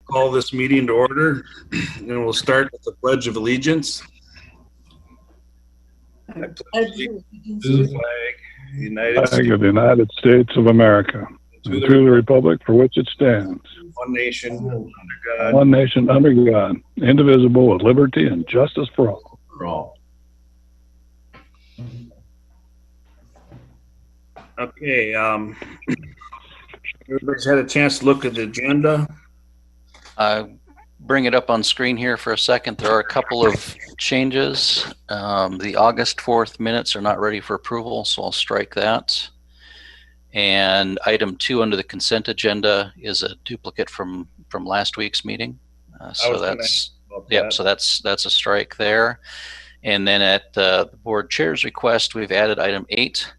call this meeting to order, and we'll start with the Pledge of Allegiance. I pledge allegiance to the flag of the United States of America, and to the republic for which it stands, one nation, under God, one nation under God, indivisible, with liberty and justice for all. Okay, everybody's had a chance to look at the agenda. Bring it up on screen here for a second. There are a couple of changes. The August 4th minutes are not ready for approval, so I'll strike that. And item 2 under the consent agenda is a duplicate from last week's meeting. So that's a strike there. And then at the board chair's request, we've added item 8.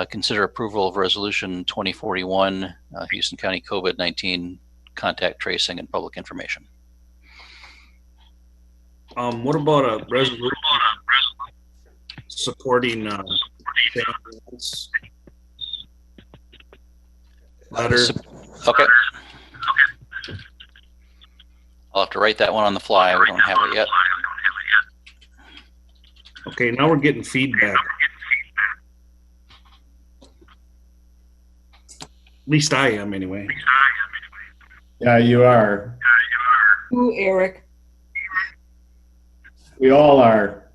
Consider approval of resolution 2041, Houston County COVID-19 contact tracing and public information. What about a resolution supporting letter? Okay. I'll have to write that one on the fly. We don't have it yet. Okay, now we're getting feedback. At least I am, anyway. Yeah, you are. Who, Eric? We all are.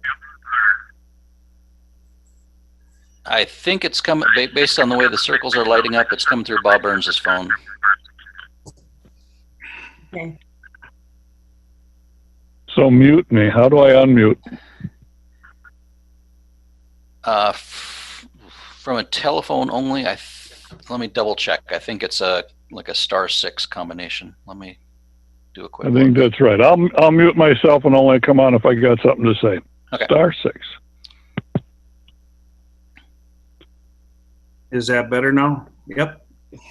I think it's coming, based on the way the circles are lighting up, it's coming through Bob Burns' phone. Okay. So mute me. How do I unmute? From a telephone only, let me double check. I think it's like a *6 combination. Let me do a quick I think look. that's right. I'll mute myself and only come on if I got something to say. Okay. *6. Is that better now? Yep.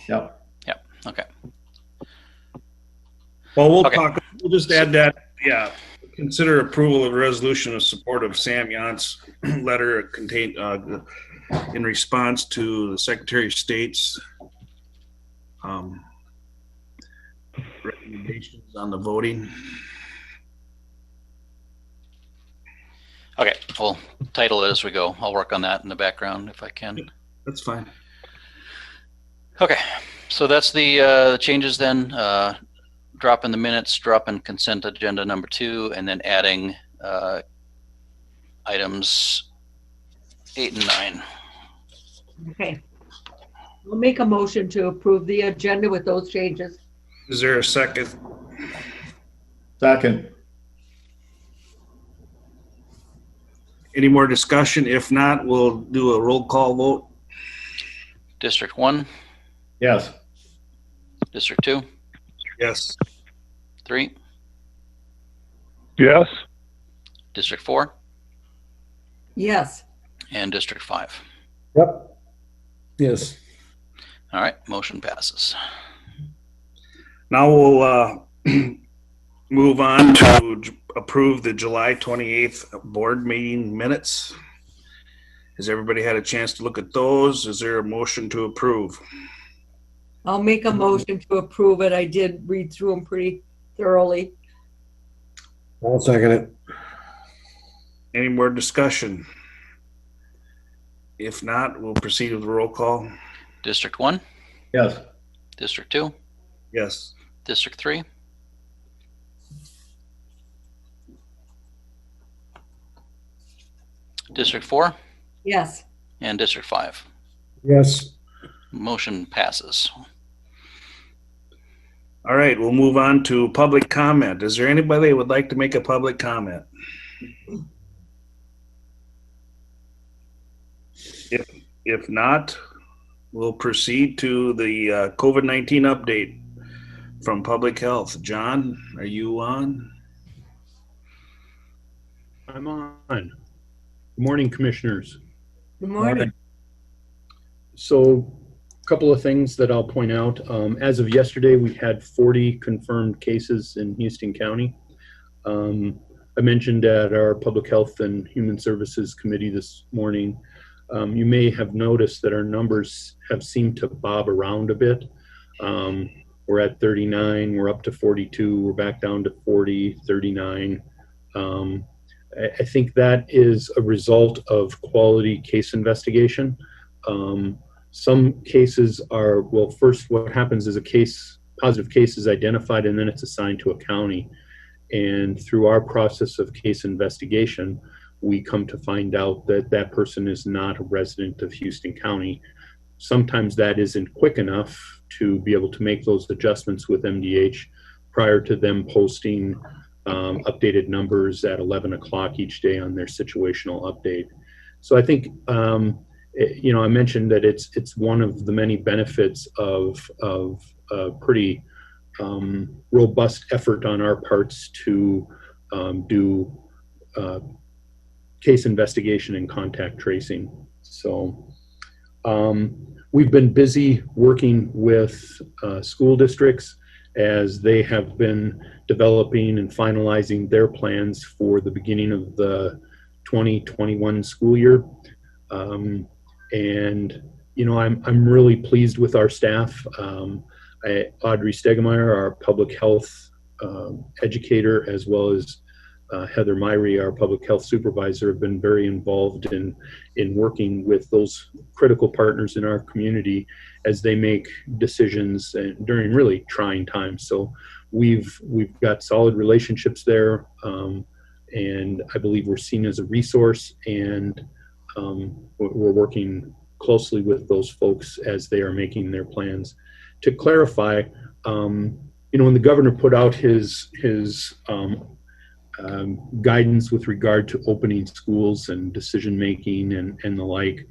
Yep. Yep. Okay. Well, we'll Okay. talk. We'll just add that. Yeah. Consider approval of resolution in support of Sam Yant's letter contained in response to the Secretary of State's recommendations on the voting. Okay. We'll title it as we go. I'll work on that in the background if I can. That's fine. Okay. So that's the changes then. Drop in the minutes, drop in consent agenda number 2, and then adding items 8 and 9. Okay. I'll make a motion to approve the agenda with those changes. Is there a second? Second. Any more discussion? If not, we'll do a roll call vote. District 1, Yes. District 2, Yes. 3, Yes. District 4, Yes. and District 5. Yep. Yes. All right, motion passes. Now we'll move on to approve the July 28th board meeting minutes. Has everybody had a chance to look at those? Is there a motion to approve? I'll make a motion to approve it. I did read through them pretty thoroughly. I'll second it. Any more discussion? If not, we'll proceed with the roll call. District 1, Yes. District 2, Yes. District 3, District 4, Yes. and District 5. Yes. Motion passes. All right, we'll move on to public comment. Is there anybody that would like to make a public comment? If not, we'll proceed to the COVID-19 update from Public Health. John, are you on? I'm on. Good morning, commissioners. Good morning. So a couple of things that I'll point out. As of yesterday, we had 40 confirmed cases in Houston County. I mentioned at our Public Health and Human Services Committee this morning, you may have noticed that our numbers have seemed to bob around a bit. we're at 39, we're up to 42, we're back down to 40, 39. I think that is a result of quality case investigation. Some cases are, well, first what happens is positive case is identified and then it's assigned to a county. And through our process of case investigation, we come to find out that that person is not a resident of Houston County. Sometimes that isn't quick enough to be able to make those adjustments with MDH prior to them posting updated numbers at 11 o'clock each day on their situational update. So I think, I mentioned that it's one of the many benefits of a pretty robust effort on our parts to do case investigation and contact tracing. So we've been busy working with school districts as they have been developing and finalizing their plans for the beginning of the 2021 school year. I'm really pleased with our staff. Audrey Stegemeyer, our public health educator, as well as Heather Myrie, our public health supervisor, have been very involved in working with those critical partners in our community as they make decisions during really trying times. So we've got solid relationships there, and I believe we're seen as a resource, and we're working closely with those folks as they are making their plans. To clarify, when the governor put out his guidance with regard to opening schools and decision making and the like,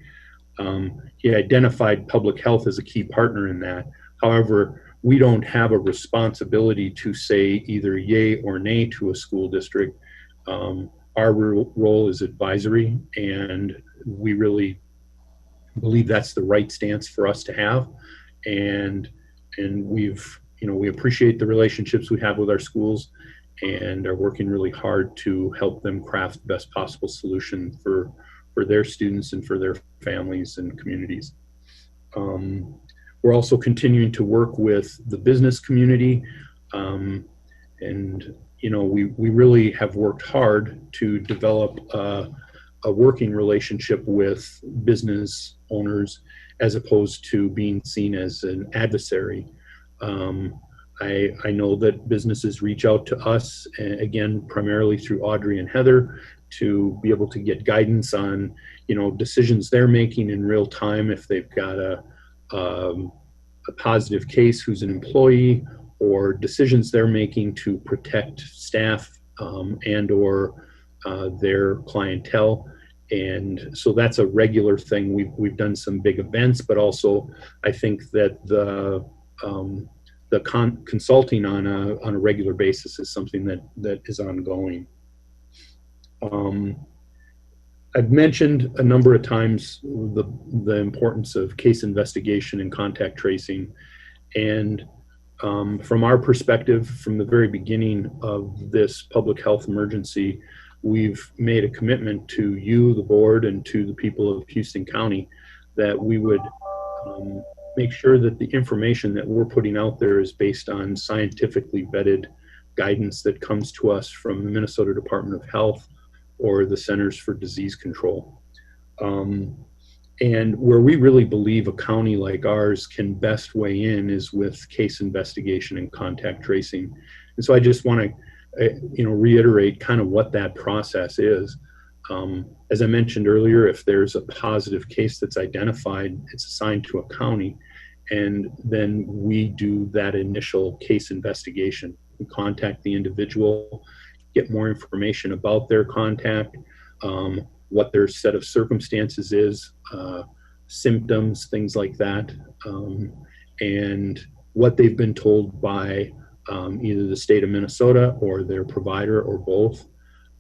he identified public health as a key partner in that. However, we don't have a responsibility to say either yay or nay to a school district. Our role is advisory, and we really believe that's the right stance for us to have. And we appreciate the relationships we have with our schools and are working really hard to help them craft the best possible solution for their students and for their families and communities. We're also continuing to work with the business community, we really have worked hard to develop a working relationship with business owners as opposed to being seen as an adversary. I know that businesses reach out to us, again, primarily through Audrey and Heather, to be able to get guidance on, decisions they're making in real time if they've got a positive case who's an employee, or decisions they're making to protect staff and or their clientele. And so that's a regular thing. We've done some big events, but also I think that the consulting on a regular basis is something that is ongoing. I've mentioned a number of times the importance of case investigation and contact tracing. And from our perspective, from the very beginning of this public health emergency, we've made a commitment to you, the board, and to the people of Houston County that we would make sure that the information that we're putting out there is based on scientifically vetted guidance that comes to us from the Minnesota Department of Health or the Centers for Disease Control. And where we really believe a county like ours can best weigh in is with case investigation and contact tracing. And so I just want to reiterate kind of what that process is. As I mentioned earlier, if there's a positive case that's identified, it's assigned to a county, and then we do that initial case investigation. We contact the individual, get more information about their contact, what their set of circumstances is, symptoms, things like that, and what they've been told by either the state of Minnesota or their provider or both.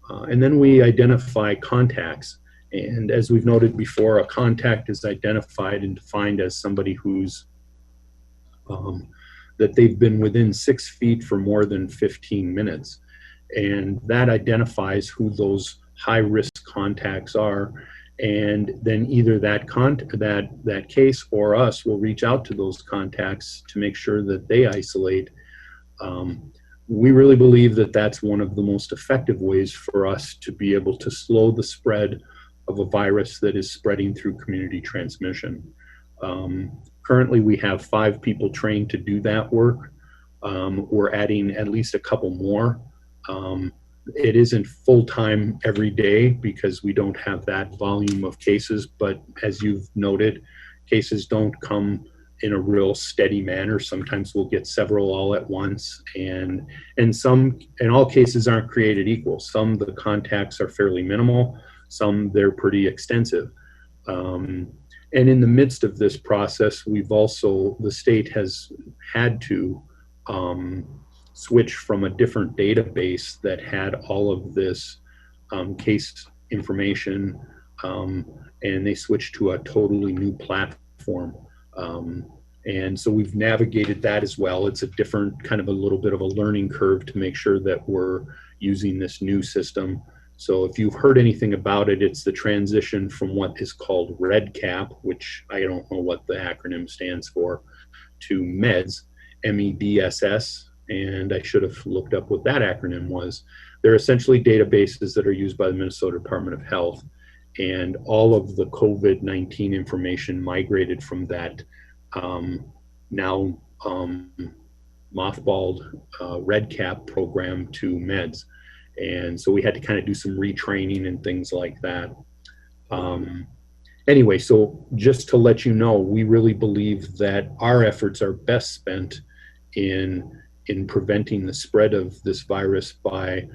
And then we identify contacts. And as we've noted before, a contact is identified and defined as somebody who's that they've been within 6 feet for more than 15 minutes. And that identifies who those high-risk contacts are. And then either that case or us will reach out to those contacts to make sure that they isolate. We really believe that that's one of the most effective ways for us to be able to slow the spread of a virus that is spreading through community transmission. Currently, we have 5 people trained to do that work. We're adding at least a couple more. It isn't full-time every day because we don't have that volume of cases, but as you've noted, cases don't come in a real steady manner. Sometimes we'll get several all at once, and all cases aren't created equal. Some the contacts are fairly minimal, some they're pretty extensive. And in the midst of this process, the state has had to switch from a different database that had all of this case information, and they switched to a totally new platform. And so we've navigated that as well. It's a different kind of a little bit of a learning curve to make sure that we're using this new system. So if you've heard anything about it, it's the transition from what is called REDCap, which I don't know what the acronym stands for, to MEDS, MEDSS. And I should have looked up what that acronym was. They're essentially databases that are used by the Minnesota Department of Health. And all of the COVID-19 information migrated from that now mothballed REDCap program to MEDS. And so we had to kind of do some retraining and things like that. Anyway, so just to let you know, we really believe that our efforts are best spent in preventing the spread of this virus by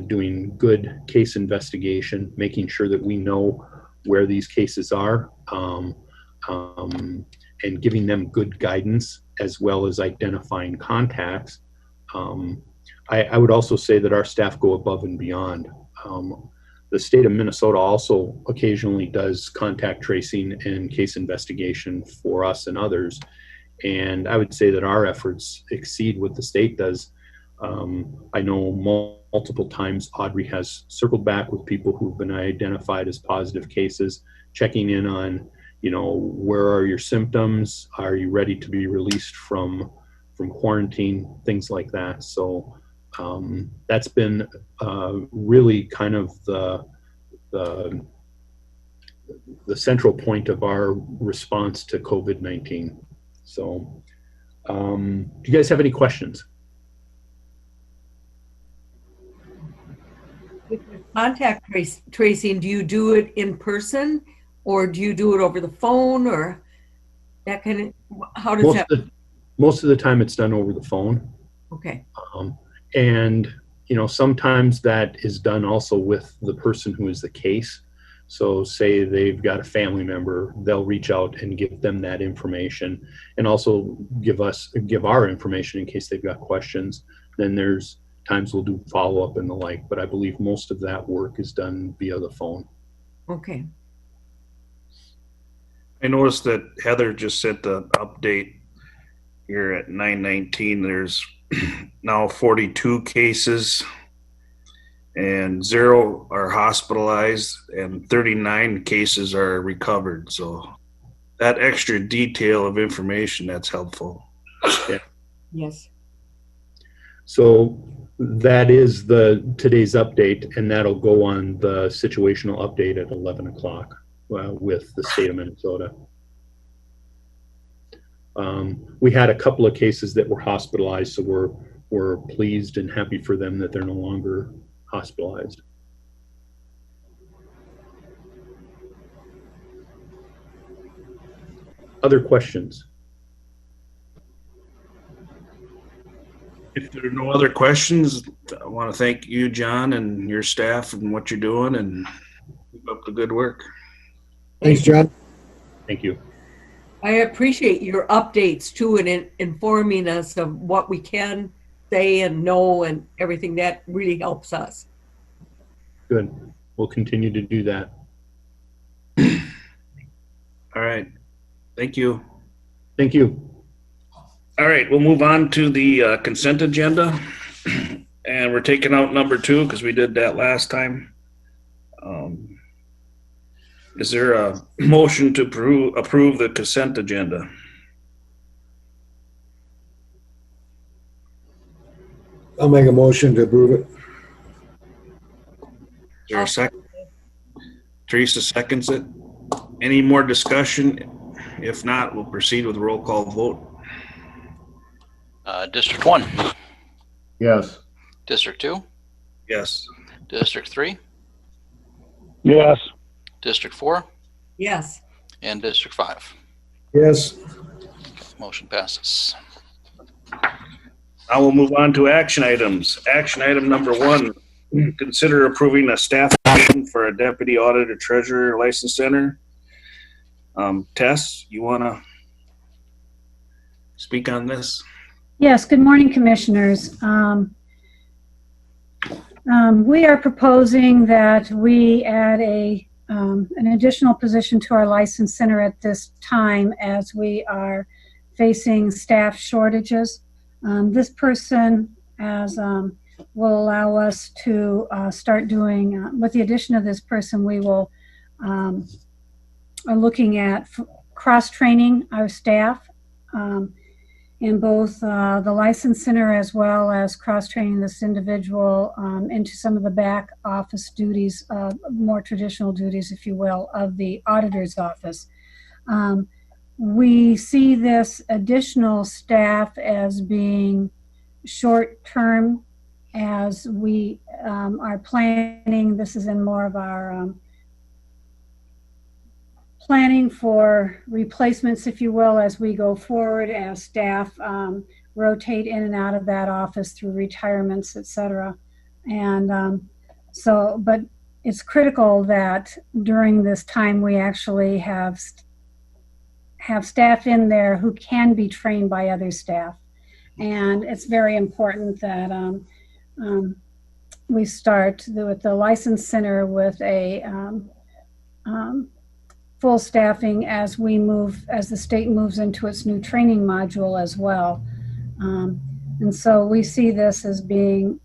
doing good case investigation, making sure that we know where these cases are, and giving them good guidance, as well as identifying contacts. I would also say that our staff go above and beyond. The state of Minnesota also occasionally does contact tracing and case investigation for us and others. And I would say that our efforts exceed what the state does. I know multiple times Audrey has circled back with people who've been identified as positive cases, checking in on, where are your symptoms? Are you ready to be released from quarantine? Things like that. So that's been really kind of the central point of our response to COVID-19. So, do you guys have any questions? With the contact tracing, do you do it in person or do you do it over the phone or that kind of, how does that? Most of the time it's done over the phone. Okay. And, sometimes that is done also with the person who is the case. So say they've got a family member, they'll reach out and give them that information and also give our information in case they've got questions. Then there's times we'll do follow-up and the like, but I believe most of that work is done via the phone. Okay. I noticed that Heather just sent the update here at 9:19. There's now 42 cases and 0 are hospitalized and 39 cases are recovered. So that extra detail of information, that's helpful. Yeah. Yes. So that is today's update, and that'll go on the situational update at 11 o'clock with the state of Minnesota. We had a couple of cases that were hospitalized, so we're pleased and happy for them that they're no longer hospitalized. Other questions? If there are no other questions, I want to thank you, John, and your staff and what you're doing, and keep up the good work. Thanks, John. Thank you. I appreciate your updates too and informing us of what we can say and know and everything. That really helps us. Good. We'll continue to do that. All right. Thank you. Thank you. All right, we'll move on to the consent agenda. And we're taking out number 2 because we did that last time. Is there a motion to approve the consent agenda? I'll make a motion to approve it. Is there a second? Teresa seconds it. Any more discussion? If not, we'll proceed with a roll call vote. District 1, Yes. District 2, Yes. District 3, Yes. District 4, Yes. and District 5. Yes. Motion passes. Now we'll move on to action items. Action item number 1, consider approving a staff position for a deputy auditor treasurer license center. Tess, you want to speak on this? Yes, good morning, Commissioners. We are proposing that we add an additional position to our license center at this time as we are facing staff shortages. This person will allow us to start doing, with the addition of this person, we will are looking at cross-training our staff in both the license center as well as cross-training this individual into some of the back office duties, more traditional duties, if you will, of the auditor's office. We see this additional staff as being short-term as we are planning. This is in more of our planning for replacements, if you will, as we go forward, as staff rotate in and out of that office through retirements, et cetera. And but it's critical that during this time we actually have staff in there who can be trained by other staff. And it's very important that we start with the license center with a full staffing as the state moves into its new training module as well. And so we see this as being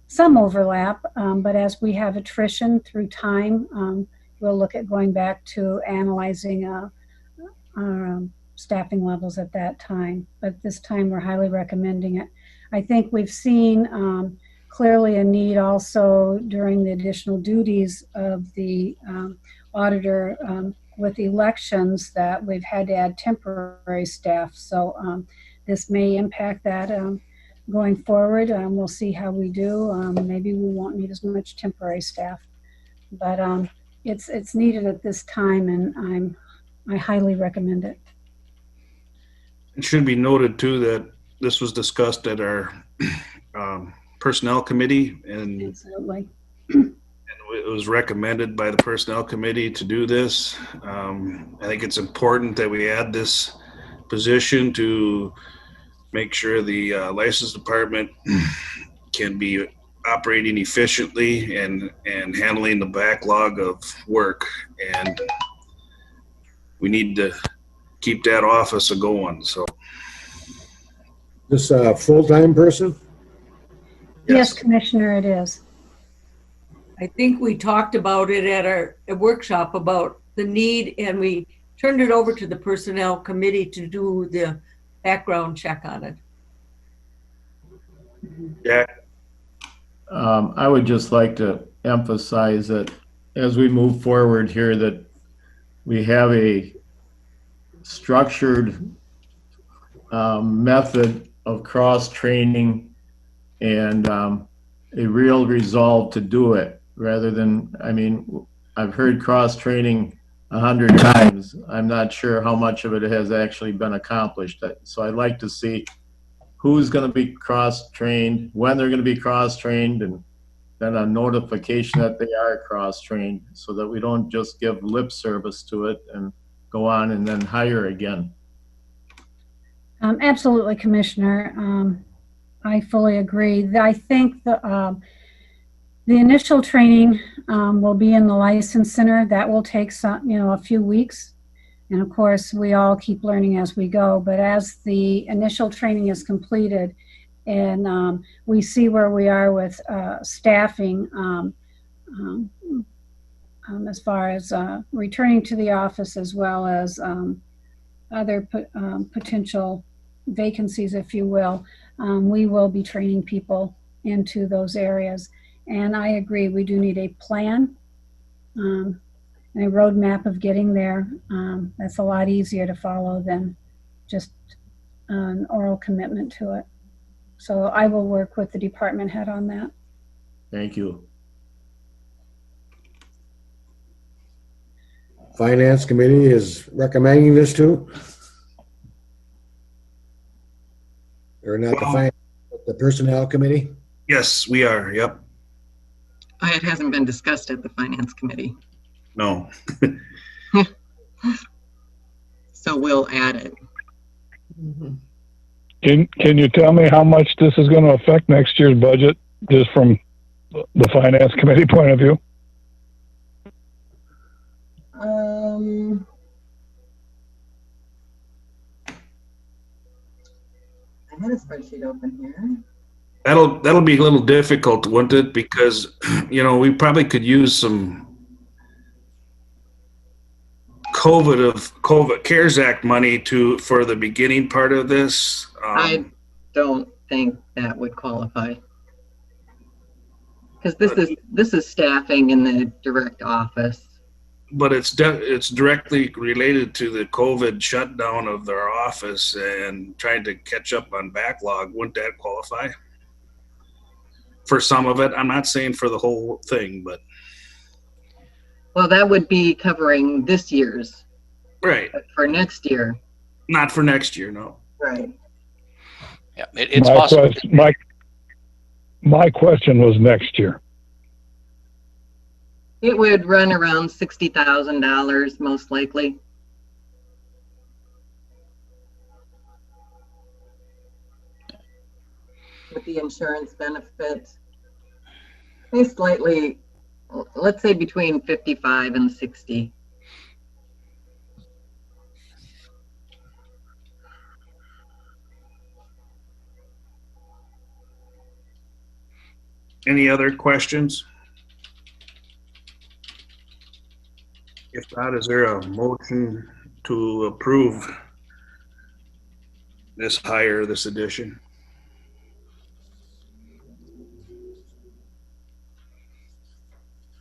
some overlap, but as we have attrition through time, we'll look at going back to analyzing our staffing levels at that time. But this time we're highly recommending it. I think we've seen clearly a need also during the additional duties of the auditor with elections that we've had to add temporary staff. So this may impact that going forward. We'll see how we do. Maybe we won't need as much temporary staff, but it's needed at this time, and I highly recommend it. It should be noted too that this was discussed at our personnel committee, and Absolutely. it was recommended by the personnel committee to do this. I think it's important that we add this position to make sure the license department can be operating efficiently and handling the backlog of work. And we need to keep that office a-going, so. This a full-time person? Yes, Commissioner, it is. I think we talked about it at our workshop about the need, and we turned it over to the personnel committee to do the background check on it. Jack? I would just like to emphasize that as we move forward here, that we have a structured method of cross-training and a real resolve to do it, rather than, I mean, I've heard cross-training 100 times. I'm not sure how much of it has actually been accomplished. So I'd like to see who's going to be cross-trained, when they're going to be cross-trained, and then a notification that they are cross-trained, so that we don't just give lip service to it and go on and then hire again. Absolutely, Commissioner. I fully agree. I think the initial training will be in the license center. That will take a few weeks. And of course, we all keep learning as we go. But as the initial training is completed and we see where we are with staffing, as far as returning to the office, as well as other potential vacancies, if you will. We will be training people into those areas. And I agree, we do need a plan and a roadmap of getting there. That's a lot easier to follow than just an oral commitment to it. So I will work with the department head on that. Thank you. Finance Committee is recommending this too? Or not the finance, but the Personnel Committee? Yes, we are. Yep. It hasn't been discussed at the Finance Committee, No. so we'll add it. Can you tell me how much this is going to affect next year's budget, just from the finance committee point of view? I had a spreadsheet open here. That'll be a little difficult, wouldn't it? Because, we probably could use some COVID CARES Act money for the beginning part of this. I don't think that would qualify. Because this is staffing in the direct office. But it's directly related to the COVID shutdown of their office and trying to catch up on backlog. Wouldn't that qualify? For some of it, I'm not saying for the whole thing, but. Well, that would be covering this year's. Right. But for next year. Not for next year, no. Right. Yeah, it's possible. My question was next year. It would run around $60,000 most likely. With the insurance benefit, slightly, let's say between 55 and 60. Any other questions? If not, is there a motion to approve this addition?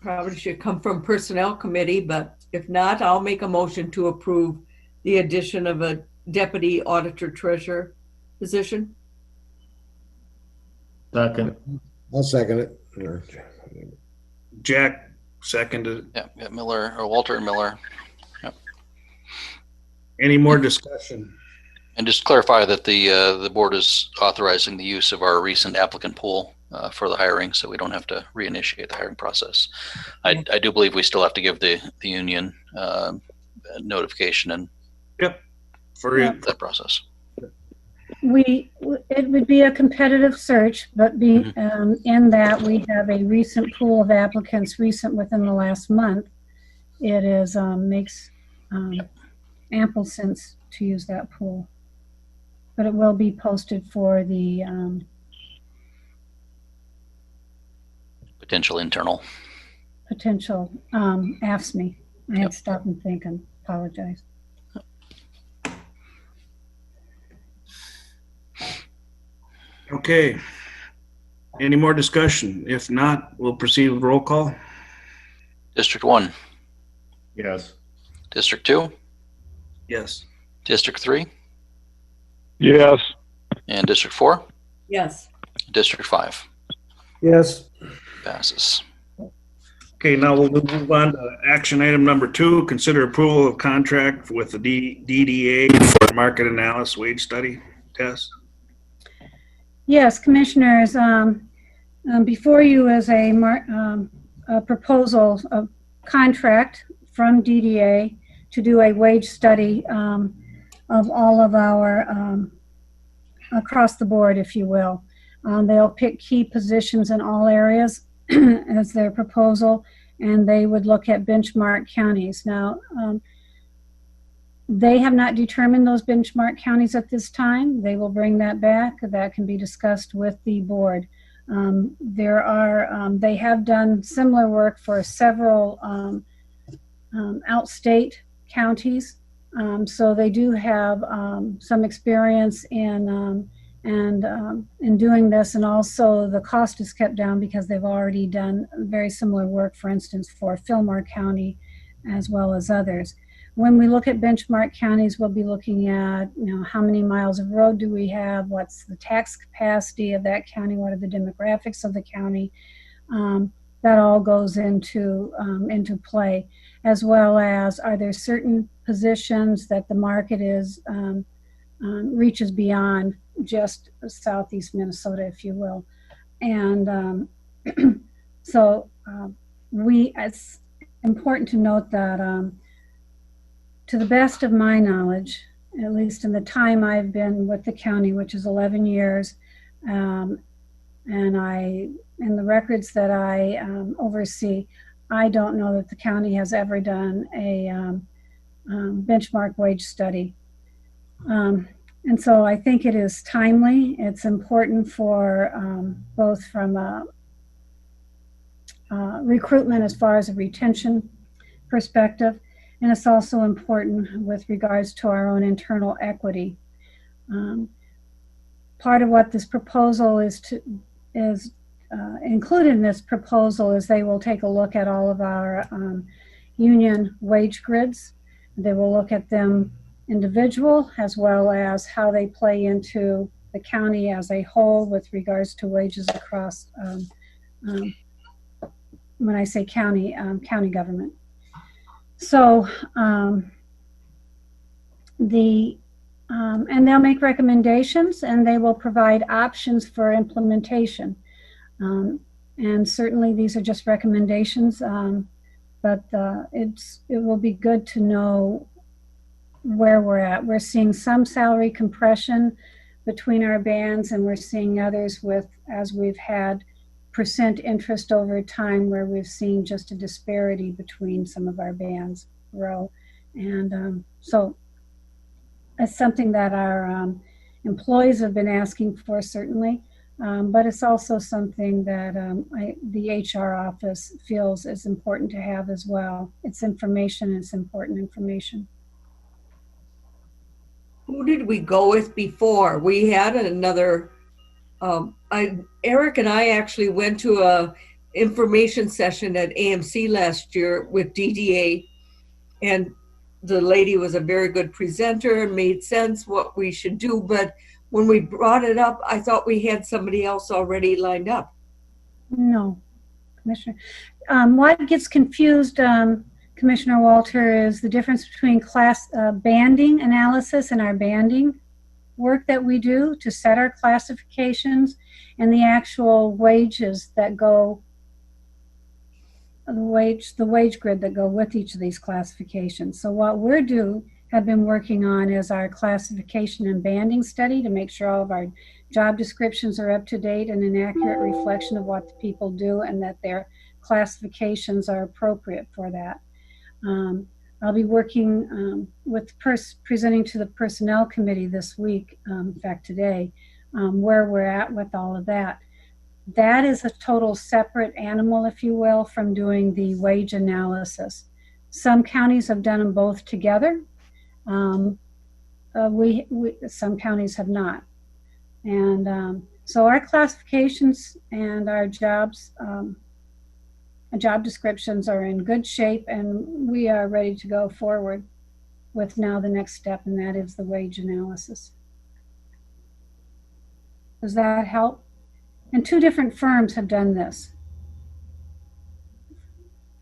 Probably should come from Personnel Committee, but if not, I'll make a motion to approve the addition of a Deputy Auditor Treasurer position. Second. I'll second it. Jack seconded. Yeah, Miller, or Walter and Miller. Yep. Any more discussion? And just clarify that the board is authorizing the use of our recent applicant pool for the hiring, so we don't have to reinitiate the hiring process. I do believe we still have to give the union notification and For that process. It would be a competitive search, but in that we have a recent pool of applicants recent within the last month. It is makes ample sense to use that pool, but it will be posted for the Potential internal. AFSMI. I had to stop and think and apologize. Okay. Any more discussion? If not, we'll proceed with roll call. District 1, Yes. District 2, Yes. District 3, Yes. and District 4, Yes. District 5. Yes. Passes. Okay, now we'll move on to action item number 2. Consider approval of contract with the DDA for market analysis wage study test. Yes, Commissioners, before you is a proposal of contract from DDA to do a wage study of all of our, across the board, if you will. They'll pick key positions in all areas as their proposal, and they would look at benchmark counties. Now, they have not determined those benchmark counties at this time. They will bring that back. That can be discussed with the board. They have done similar work for several outstate counties. So they do have some experience in doing this, and also the cost is kept down because they've already done very similar work, for instance, for Fillmore County as well as others. When we look at benchmark counties, we'll be looking at, how many miles of road do we have? What's the tax capacity of that county? What are the demographics of the county? That all goes into play, as well as are there certain positions that the market is reaches beyond just southeast Minnesota, if you will. And so it's important to note that to the best of my knowledge, at least in the time I've been with the county, which is 11 years, and in the records that I oversee, I don't know that the county has ever done a benchmark wage study. And so I think it is timely. It's important for both from recruitment as far as a retention perspective, and it's also important with regards to our own internal equity. Part of what this proposal is included in this proposal is they will take a look at all of our union wage grids. They will look at them individual as well as how they play into the county as a whole with regards to wages across, when I say county, county government. So and they'll make recommendations and they will provide options for implementation. And certainly these are just recommendations, but it will be good to know where we're at. We're seeing some salary compression between our bands, and we're seeing others as we've had percent interest over time, where we've seen just a disparity between some of our bands grow. And so it's something that our employees have been asking for, certainly. But it's also something that the HR office feels is important to have as well. It's information, it's important information. Who did we go with before? We had another, Eric and I actually went to a information session at AMC last year with DDA, and the lady was a very good presenter and made sense what we should do. But when we brought it up, I thought we had somebody else already lined up. No, Commissioner. What gets confused, Commissioner Walter, is the difference between class banding analysis and our banding work that we do to set our classifications and the actual wages that go, the wage grid that go with each of these classifications. So what have been working on is our classification and banding study to make sure all of our job descriptions are up to date and an accurate reflection of what the people do and that their classifications are appropriate for that. I'll be working with presenting to the Personnel Committee this week, in fact today, where we're at with all of that. That is a total separate animal, if you will, from doing the wage analysis. Some counties have done them both together. Some counties have not. And so our classifications and our job descriptions are in good shape, and we are ready to go forward with now the next step, and that is the wage analysis. Does that help? And 2 different firms have done this.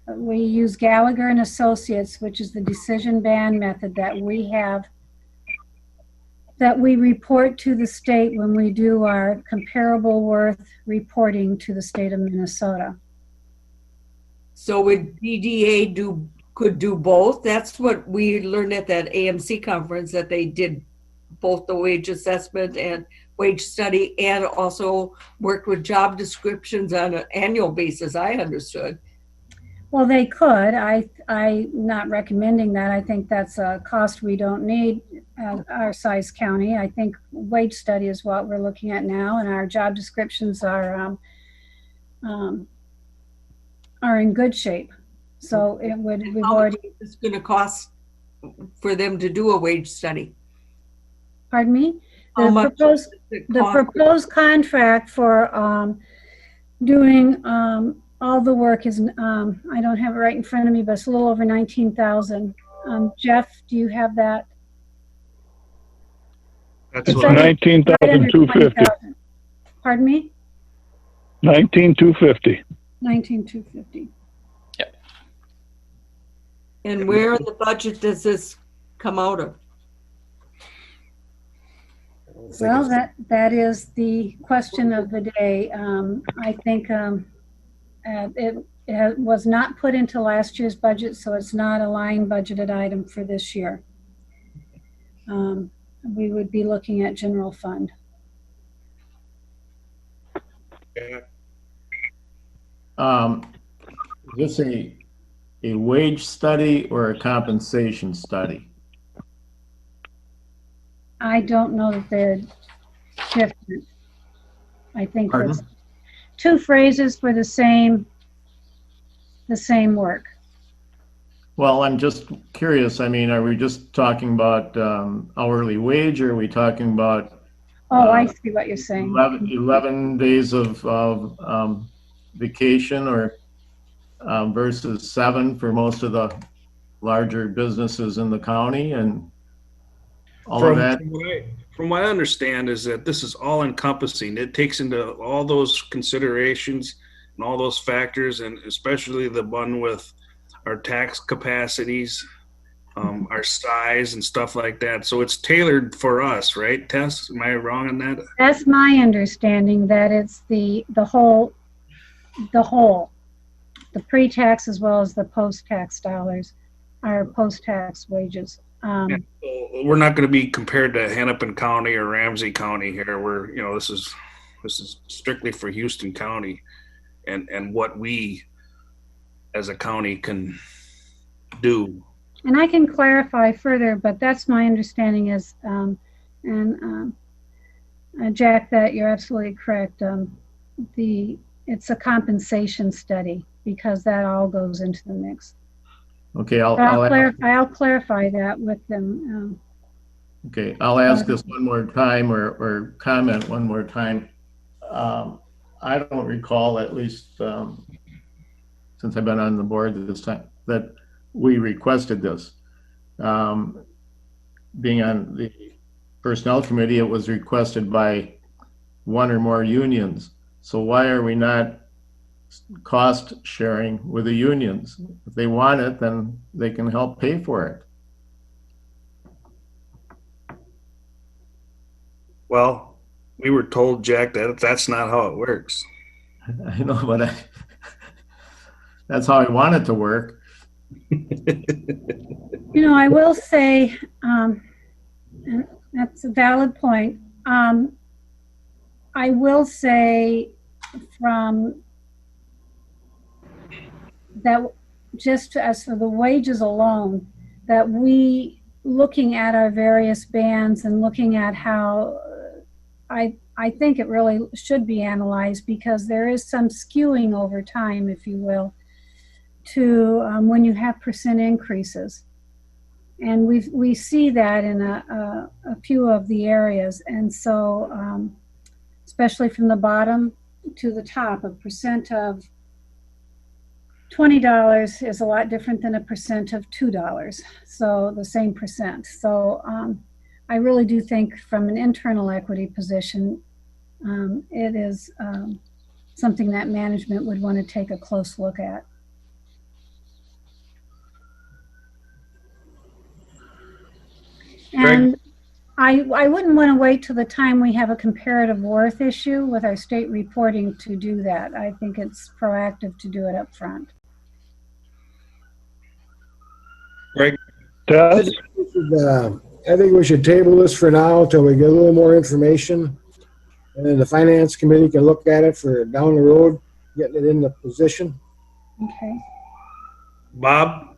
We use Gallagher and Associates, which is the decision band method that we have, that we report to the state when we do our comparable worth reporting to the state of Minnesota. So would DDA could do both? That's what we learned at that AMC conference, that they did both the wage assessment and wage study and also worked with job descriptions on an annual basis, I understood. Well, they could. I'm not recommending that. I think that's a cost we don't need at our size county. I think wage study is what we're looking at now, and our job descriptions are in good shape. So it would, we've How much already, is it going to cost for them to do a wage study? pardon me? How The much proposed, does it the cost? proposed contract for doing all the work is, I don't have it right in front of me, but it's a little over 19,000. Jeff, do you have that? That's It's what I, 19,250. 20,000. Pardon me? 19,250. 19,250. And where in the budget does this come out of? I don't think Well, it's- that is the question of the day. I think it was not put into last year's budget, so it's not a line budgeted item for this year. We would be looking at general fund. Is this a wage study or a compensation study? I don't know that they're different. I think Pardon? it's two phrases for the same work. Well, I'm just curious. I mean, are we just talking about hourly wage, or are we talking about Oh, I see what you're saying. 11 days of vacation, or versus 7 for most of the larger businesses in the county, and all of that? from what I understand is that this is all encompassing. It takes into all those considerations and all those factors, and especially the one with our tax capacities, our size and stuff like that. So it's tailored for us, right, Tess? Am I wrong on that? That's my understanding, that it's the whole, the pre-tax as well as the post-tax dollars, our post-tax wages. So we're not going to be compared to Hennepin County or Ramsey County here. We're, this is strictly for Houston County and what we as a county can do. And I can clarify further, but that's my understanding is, Jack, that you're absolutely correct. It's a compensation study because that all goes into the mix. Okay, I'll clarify that with them. Okay, I'll ask this one more time, or comment one more time. I don't recall, at least since I've been on the board this time, that we requested this. Being on the personnel committee, it was requested by one or more unions. So why are we not cost sharing with the unions? If they want it, then they can help pay for it. Well, we were told, Jack, that that's not how it works. I know, but that's how I want it to work. I will say, and that's a valid point. I will say from that, just as for the wages alone, that we, looking at our various bands and looking at how, I think it really should be analyzed, because there is some skewing over time, if you will, to when you have percent increases. And we see that in a few of the areas. And so, especially from the bottom to the top, a percent of $20 is a lot different than a percent of $2. So the same percent. So I really do think from an internal equity position, it is something that management would want to take a close look at. And I wouldn't want to wait till the time we have a comparative worth issue with our state reporting to do that. I think it's proactive to do it up front. Greg? Tess? I think we should table this for now till we get a little more information. And then the finance committee can look at it for down the road, getting it in the position. Okay. Bob?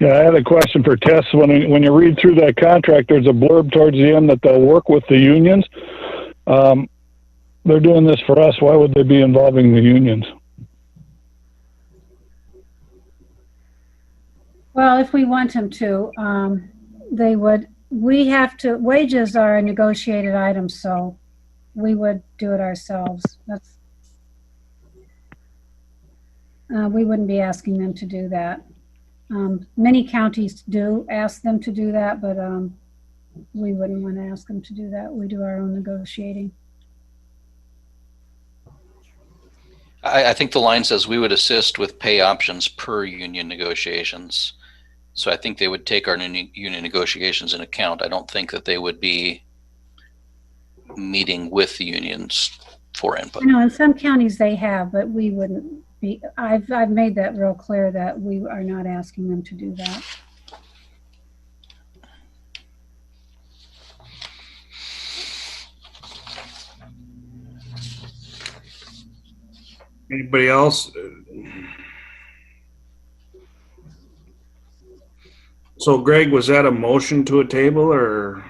Yeah, I had a question for Tess. When you read through that contract, there's a blurb towards the end that they'll work with the unions. They're doing this for us. Why would they be involving the unions? Well, if we want them to, they would, we have to, wages are a negotiated item, so we would do it ourselves. That's, we wouldn't be asking them to do that. Many counties do ask them to do that, but we wouldn't want to ask them to do that. We do our own negotiating. I think the line says we would assist with pay options per union negotiations. So I think they would take our union negotiations in account. I don't think that they would be meeting with the unions for input. I know in some counties they have, but we wouldn't be. I've made that real clear that we are not asking them to do that. Anybody else? So Greg, was that a motion to a table or?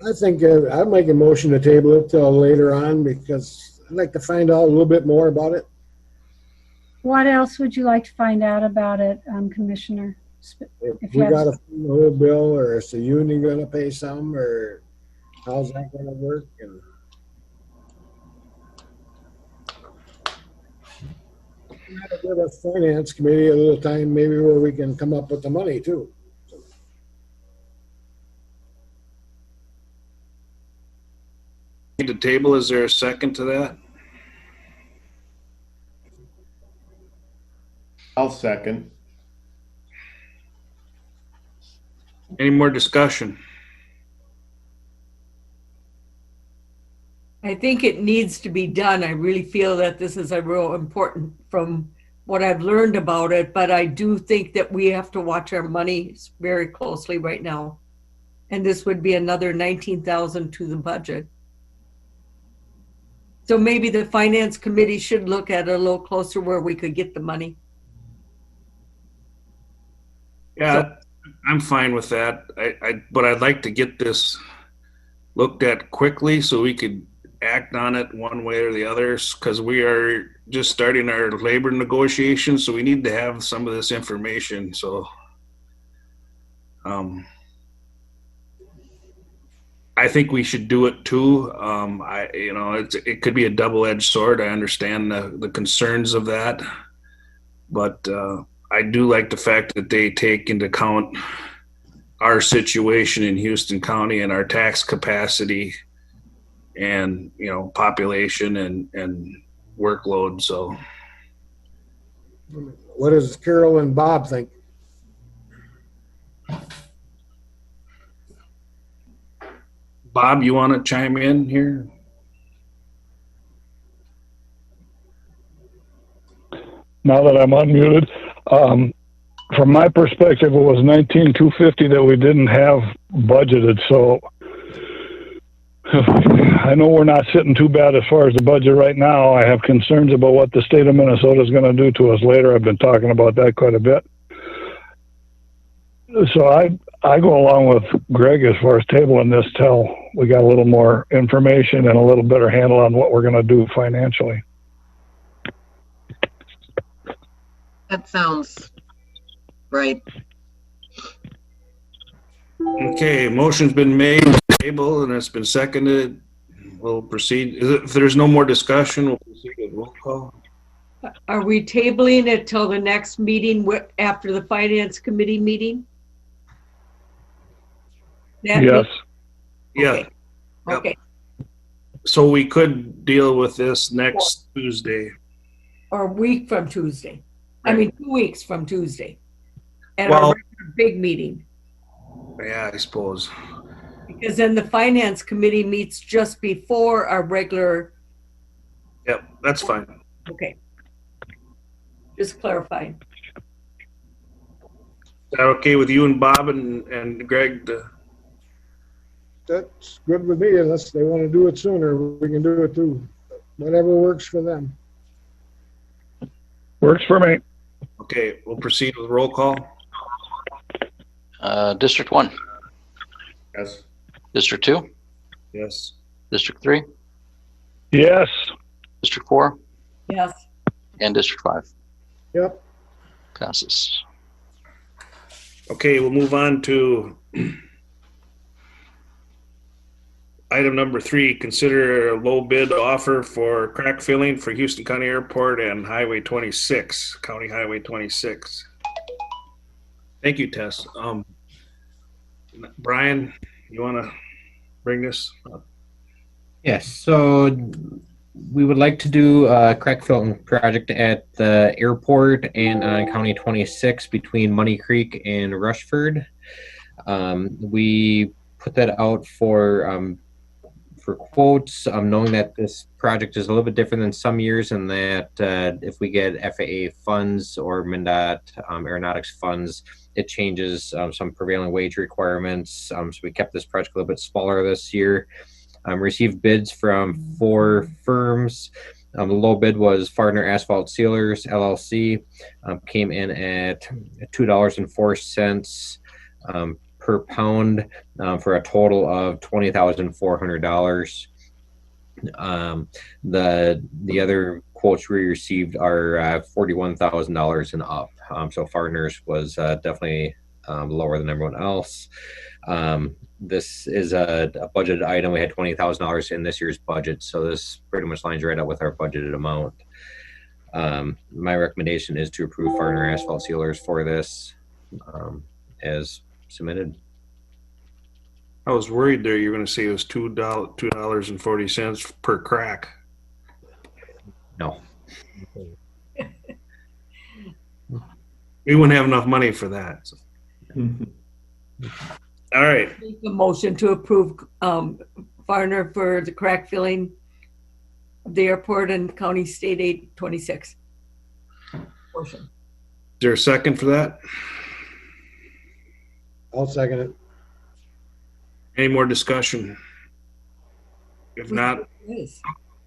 I think I'd make a motion to table it till later on because I'd like to find out a little bit more about it. What else would you like to find out about it, Commissioner? If we got to fund the whole bill, or is the union going to pay some, or how's that going to work? And give us finance committee a little time, maybe where we can come up with the money too. The table, is there a second to that? I'll second. Any more discussion? I think it needs to be done. I really feel that this is a real important from what I've learned about it, but I do think that we have to watch our money very closely right now. And this would be another 19,000 to the budget. So maybe the finance committee should look at it a little closer where we could get the money. Yeah, I'm fine with that. But I'd like to get this looked at quickly so we could act on it one way or the other, because we are just starting our labor negotiations, so we need to have some of this information. So I think we should do it too. It could be a double-edged sword. I understand the concerns of that, but I do like the fact that they take into account our situation in Houston County and our tax capacity and, population and workload. So what does Carol and Bob think? Bob, you want to chime in here? Now that I'm unmuted, from my perspective, it was 19,250 that we didn't have budgeted. So I know we're not sitting too bad as far as the budget right now. I have concerns about what the state of Minnesota is going to do to us later. I've been talking about that quite a bit. So I go along with Greg as far as tabling this till we got a little more information and a little better handle on what we're going to do financially. That sounds right. Okay, motion's been made to table and it's been seconded. We'll proceed. If there's no more discussion, we'll proceed with roll call. Are we tabling it till the next meeting after the finance committee meeting? Yes. Yeah. Okay. Yep. Okay. So we could deal with this next Tuesday. Or a week from Tuesday. I mean, 2 weeks from Tuesday. At Well- our regular big meeting. Yeah, I suppose. Because then the finance committee meets just before our regular, Yep, that's fine. okay. Just clarifying. Is that okay with you and Bob and Greg? That's good with me, unless they want to do it sooner, we can do it too. Whatever works for them. Works for me. Okay, we'll proceed with roll call. District 1, Yes. District 2, Yes. District 3, Yes. District 4, Yes. and District 5. Yep. Passes. Okay, we'll move on to item number 3. Consider a low bid offer for crack filling for Houston County Airport and Highway 26, County Highway 26. Thank you, Tess. Brian, you want to bring this up? Yes, so we would like to do a crack filling project at the airport and on County 26 between Money Creek and Rushford. We put that out for quotes, knowing that this project is a little bit different than some years, and that if we get FAA funds or MnDOT aeronautics funds, it changes some prevailing wage requirements. So we kept this project a little bit smaller this year. Received bids from 4 firms. The low bid was Fardner Asphalt Sealers LLC, came in at $2.04 per pound for a total of $20,400. The other quotes we received are $41,000 and up. So Fardner's was definitely lower than everyone else. This is a budgeted item. We had $20,000 in this year's budget, so this pretty much lines right up with our budgeted amount. My recommendation is to approve Fardner Asphalt Sealers for this as submitted. I was worried there you were going to say it was $2.40 per crack. No. We wouldn't have enough money for that. So. All right. Make a motion to approve Farner for the crack filling of the airport and County State Aid 26 portion. Is there a second for that? I'll second it. Any more discussion? If not,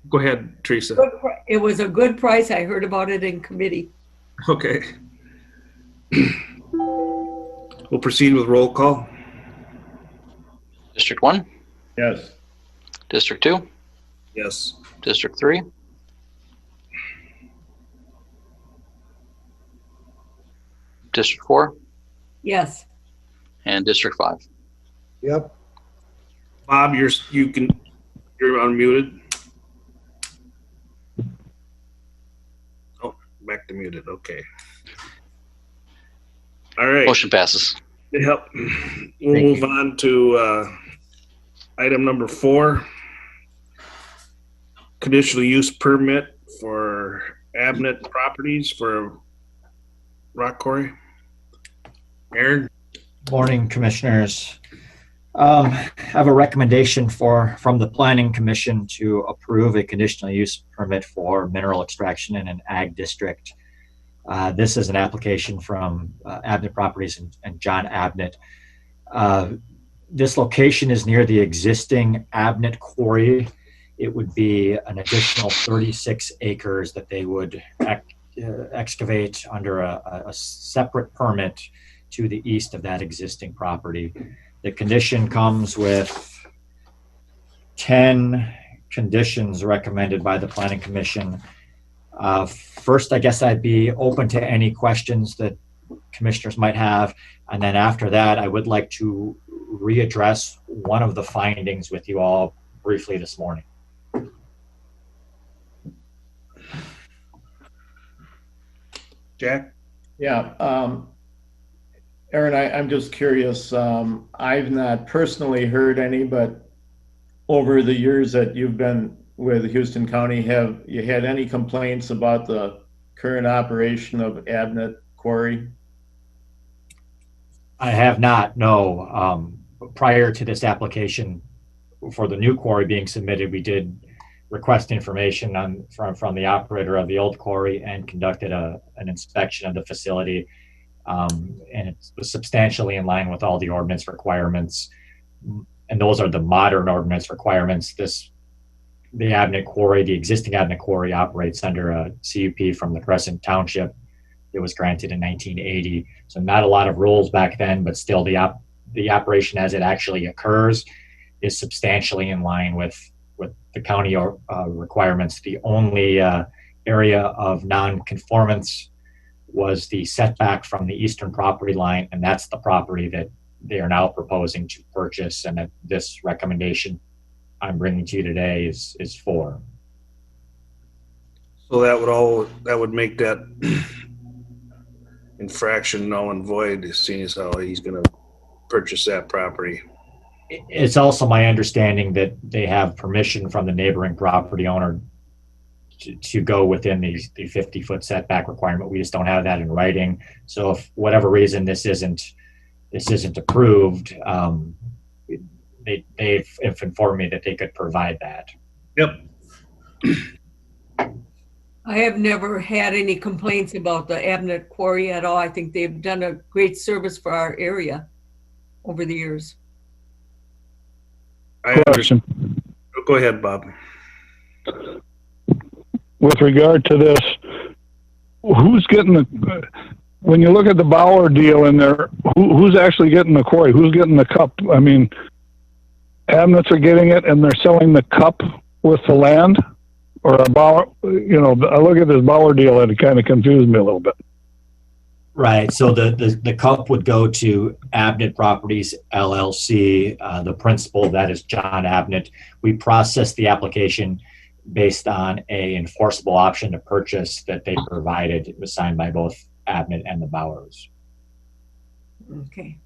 go ahead, Teresa. It was a good price. I heard about it in committee. Okay. We'll proceed with roll call. District 1, Yes. District 2, Yes. District 3, District 4, Yes. and District 5. Yep. Bob, you're unmuted. Oh, back to muted. Okay. All right. Motion passes. Yep. We'll move on to item number 4. Conditional use permit for Abnett Properties for rock quarry. Aaron? Morning, Commissioners. I have a recommendation from the Planning Commission to approve a conditional use permit for mineral extraction in an ag district. This is an application from Abnett Properties and John Abnett. This location is near the existing Abnett quarry. It would be an additional 36 acres that they would excavate under a separate permit to the east of that existing property. The condition comes with 10 conditions recommended by the Planning Commission. First, I guess I'd be open to any questions that commissioners might have. And then after that, I would like to readdress one of the findings with you all briefly this morning. Jack? Yeah. Aaron, I'm just curious. I've not personally heard any, but over the years that you've been with Houston County, have you had any complaints about the current operation of Abnett Quarry? I have not, no. Prior to this application for the new quarry being submitted, we did request information from the operator of the old quarry and conducted an inspection of the facility. And it was substantially in line with all the ordinance requirements. And those are the modern ordinance requirements. The Abnett Quarry, the existing Abnett Quarry, operates under a CUP from the Crescent Township. It was granted in 1980. So not a lot of rules back then, but still the operation as it actually occurs is substantially in line with the county requirements. The only area of non-conformance was the setback from the eastern property line, and that's the property that they are now proposing to purchase, and that this recommendation I'm bringing to you today is for. So that would make that infraction null and void, seeing as how he's going to purchase that property. It's also my understanding that they have permission from the neighboring property owner to go within the 50-foot setback requirement. We just don't have that in writing. So if for whatever reason this isn't approved, they've informed me that they could provide that. Yep. I have never had any complaints about the Abnett Quarry at all. I think they've done a great service for our area over the years. Question. Go ahead, Bob. With regard to this, who's getting the, when you look at the Bauer deal in there, who's actually getting the quarry? Who's getting the cup? I mean, Abnets are getting it and they're selling the cup with the land? Or a Bauer, you know, I look at this Bauer deal and it kind of confused me a little bit. Right. So the cup would go to Abnett Properties LLC. The principal, that is John Abnett. We processed the application based on a enforceable option to purchase that they provided. It was signed by both Abnett and the Bauers. Okay.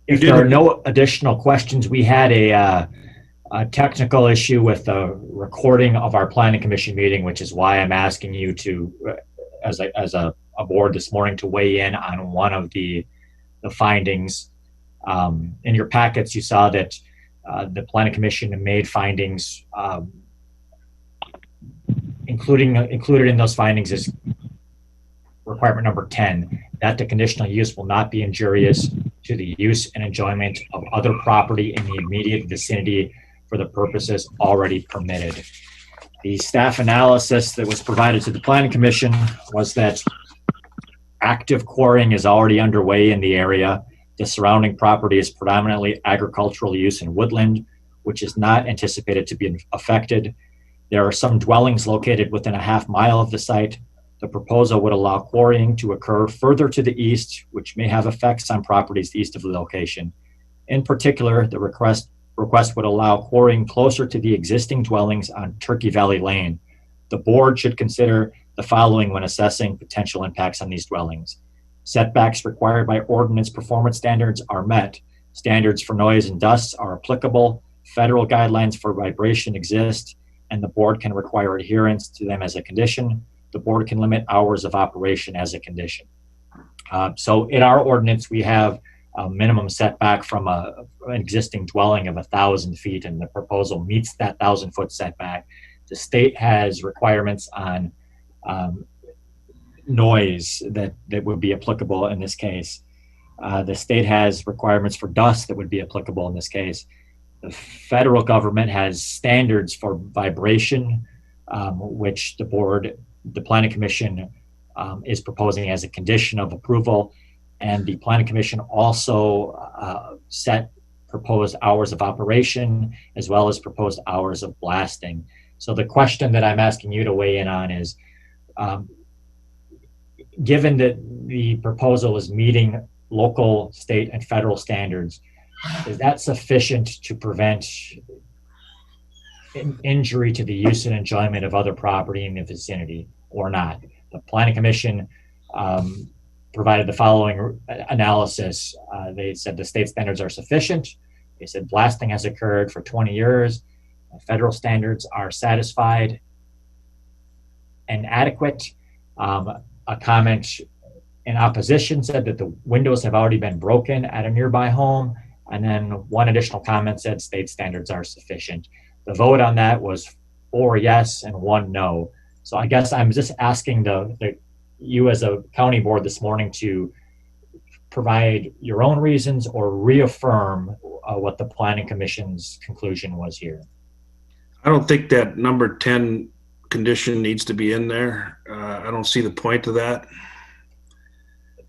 If there are no additional questions, we had a technical issue with the recording of our planning commission meeting, which is why I'm asking you to, as a board this morning, to weigh in on one of the findings. In your packets, you saw that the planning commission made findings, included in those findings is requirement number 10, that the conditional use will not be injurious to the use and enjoyment of other property in the immediate vicinity for the purposes already permitted. The staff analysis that was provided to the planning commission was that active quarrying is already underway in the area. The surrounding property is predominantly agricultural use and woodland, which is not anticipated to be affected. There are some dwellings located within a half mile of the site. The proposal would allow quarrying to occur further to the east, which may have effects on properties east of the location. In particular, the request would allow quarrying closer to the existing dwellings on Turkey Valley Lane. The board should consider the following when assessing potential impacts on these dwellings. Setbacks required by ordinance performance standards are met. Standards for noise and dust are applicable. Federal guidelines for vibration exist, and the board can require adherence to them as a condition. The board can limit hours of operation as a condition. So in our ordinance, we have a minimum setback from an existing dwelling of 1,000 feet, and the proposal meets that 1,000-foot setback. The state has requirements on noise that would be applicable in this case. The state has requirements for dust that would be applicable in this case. The federal government has standards for vibration, which the planning commission is proposing as a condition of approval. And the planning commission also set proposed hours of operation as well as proposed hours of blasting. So the question that I'm asking you to weigh in on is, given that the proposal is meeting local, state, and federal standards, is that sufficient to prevent injury to the use and enjoyment of other property in the vicinity or not? The planning commission provided the following analysis. They said the state standards are sufficient. They said blasting has occurred for 20 years. Federal standards are satisfied and adequate. A comment in opposition said that the windows have already been broken at a nearby home. And then one additional comment said state standards are sufficient. The vote on that was 4 yes and 1 no. So I guess I'm just asking you as a county board this morning to provide your own reasons or reaffirm what the planning commission's conclusion was here. I don't think that number 10 condition needs to be in there. I don't see the point of that.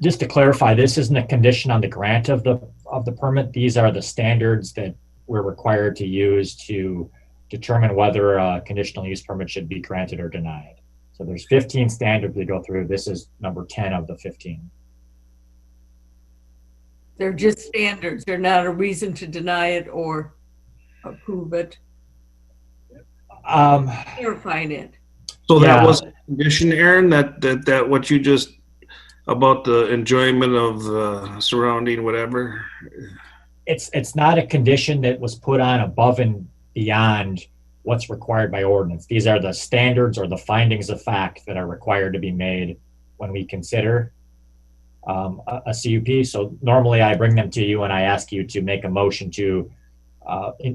Just to clarify, this isn't a condition on the grant of the permit. These are the standards that we're required to use to determine whether a conditional use permit should be granted or denied. So there's 15 standards we go through. This is number 10 of the 15. They're just standards. They're not a reason to deny it or approve it. Clarifying it. So that Yeah. was a condition, Aaron, that what you just, about the enjoyment of the surrounding whatever? It's not a condition that was put on above and beyond what's required by ordinance. These are the standards or the findings of fact that are required to be made when we consider a CUP. So normally I bring them to you and I ask you to make a motion to,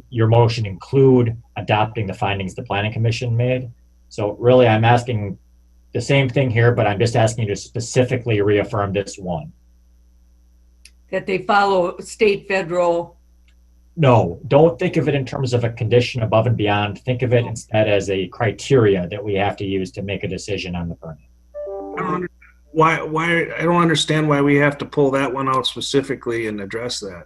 your motion include adopting the findings the Planning Commission made. So really I'm asking the same thing here, but I'm just asking you to specifically reaffirm this one. That they follow state, federal. No, don't think of it in terms of a condition above and beyond. Think of it instead as a criteria that we have to use to make a decision on the permit. Why, I don't understand why we have to pull that one out specifically and address that.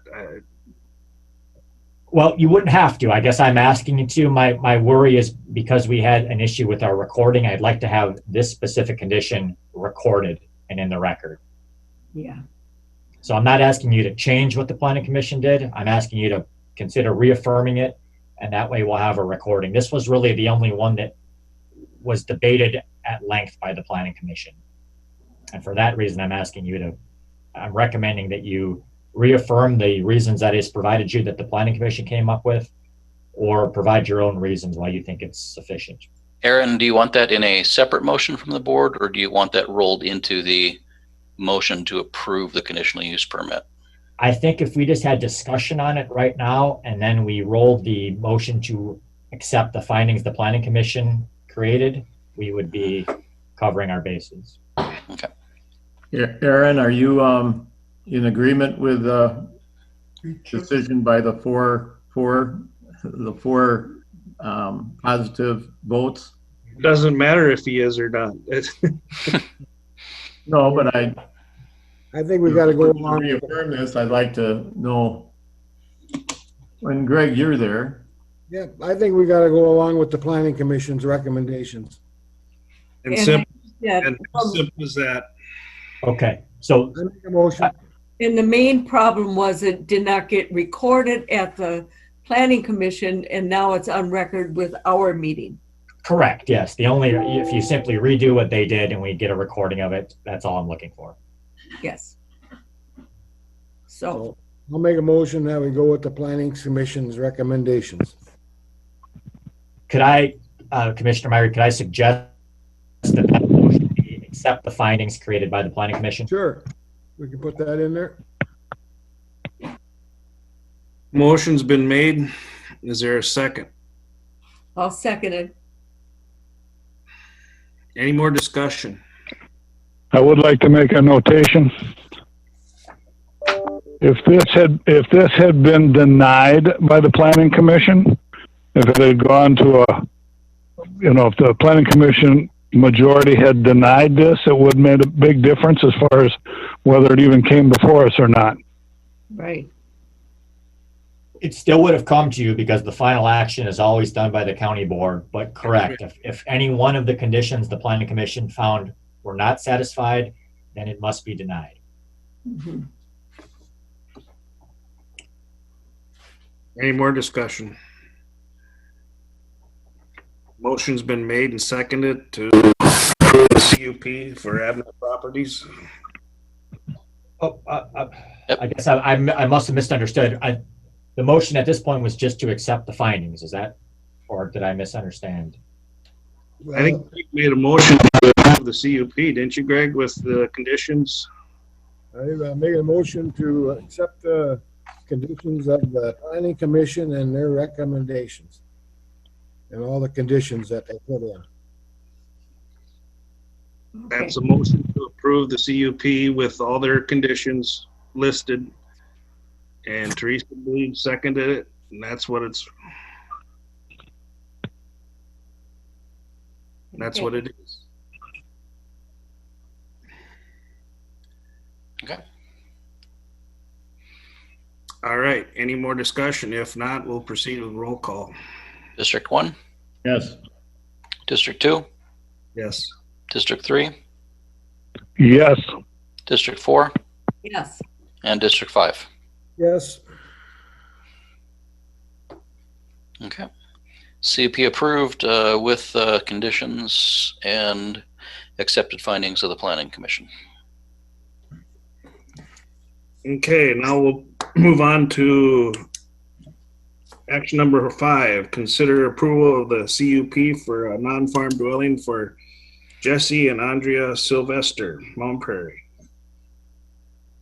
Well, you wouldn't have to. I guess I'm asking you to. My worry is because we had an issue with our recording, I'd like to have this specific condition recorded and in the record. Yeah. So I'm not asking you to change what the Planning Commission did. I'm asking you to consider reaffirming it, and that way we'll have a recording. This was really the only one that was debated at length by the Planning Commission. And for that reason, I'm recommending that you reaffirm the reasons that is provided you that the Planning Commission came up with, or provide your own reasons why you think it's sufficient. Aaron, do you want that in a separate motion from the board, or do you want that rolled into the motion to approve the conditional use permit? I think if we just had discussion on it right now, and then we rolled the motion to accept the findings the Planning Commission created, we would be covering our bases. Okay. Aaron, are you in agreement with the decision by the four positive votes? It doesn't matter if he is or not. No, but I think we got to go to along. reaffirm this. I'd like to know. When Greg, you're there. Yeah, I think we got to go along with the Planning Commission's recommendations. And And simple, Yeah. and simple as that. Okay, so I make a motion. And the main problem was it did not get recorded at the Planning Commission, and now it's on record with our meeting. correct, yes. If you simply redo what they did and we get a recording of it, that's all I'm looking for. Yes. So, I'll make a motion that we go with the Planning Commission's recommendations. Could I, Commissioner Meyer, could I suggest that motion be accept the findings created by the Planning Commission? Sure. We can put that in there. Motion's been made. Is there a second? I'll second it. Any more discussion? I would like to make a notation. If this had been denied by the Planning Commission, if it had gone to if the Planning Commission majority had denied this, it would have made a big difference as far as whether it even came before us or not. Right. It still would have come to you because the final action is always done by the county board, but correct. If any one of the conditions the Planning Commission found were not satisfied, then it must be denied. Mhm. Any more discussion? Motion's been made and seconded to approve the CUP for Abnett Properties. Oh, I guess I must have misunderstood. The motion at this point was just to accept the findings. Is that, or did I misunderstand? I think you made a motion to approve the CUP, didn't you, Greg, with the conditions? I make a motion to accept the conditions of the Planning Commission and their recommendations. And all the conditions that they put in. That's a motion to approve the CUP with all their conditions listed. And Teresa Bleed seconded it, and that's what it is. Okay. All right, any more discussion? If not, we'll proceed with roll call. District 1, Yes. District 2, Yes. District 3, Yes. District 4, Yes. and District 5. Yes. Okay. CUP approved with conditions and accepted findings of the Planning Commission. Okay, now we'll move on to action number 5. Consider approval of the CUP for a non-farm dwelling for Jesse and Andrea Sylvester, Mount Prairie.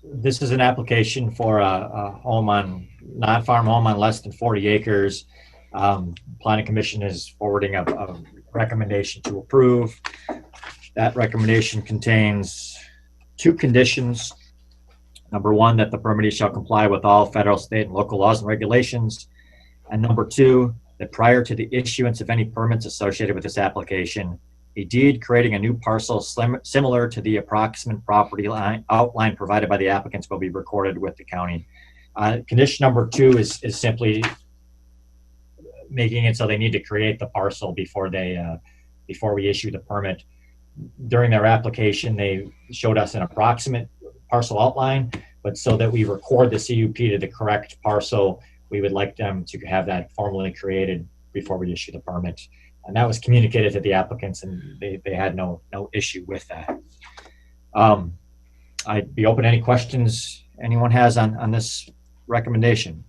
This is an application for a home on, non-farm home on less than 40 acres. Planning Commission is forwarding a recommendation to approve. That recommendation contains 2 conditions. Number 1, that the permittee shall comply with all federal, state, and local laws and regulations. And number 2, that prior to the issuance of any permits associated with this application, a deed creating a new parcel similar to the approximate property line outline provided by the applicants will be recorded with the county. Condition number 2 is simply making it so they need to create the parcel before we issue the permit. During their application, they showed us an approximate parcel outline, but so that we record the CUP to the correct parcel, we would like them to have that formally created before we issue the permit. And that was communicated to the applicants, and they had no issue with that. I'd be open to any questions anyone has on this recommendation.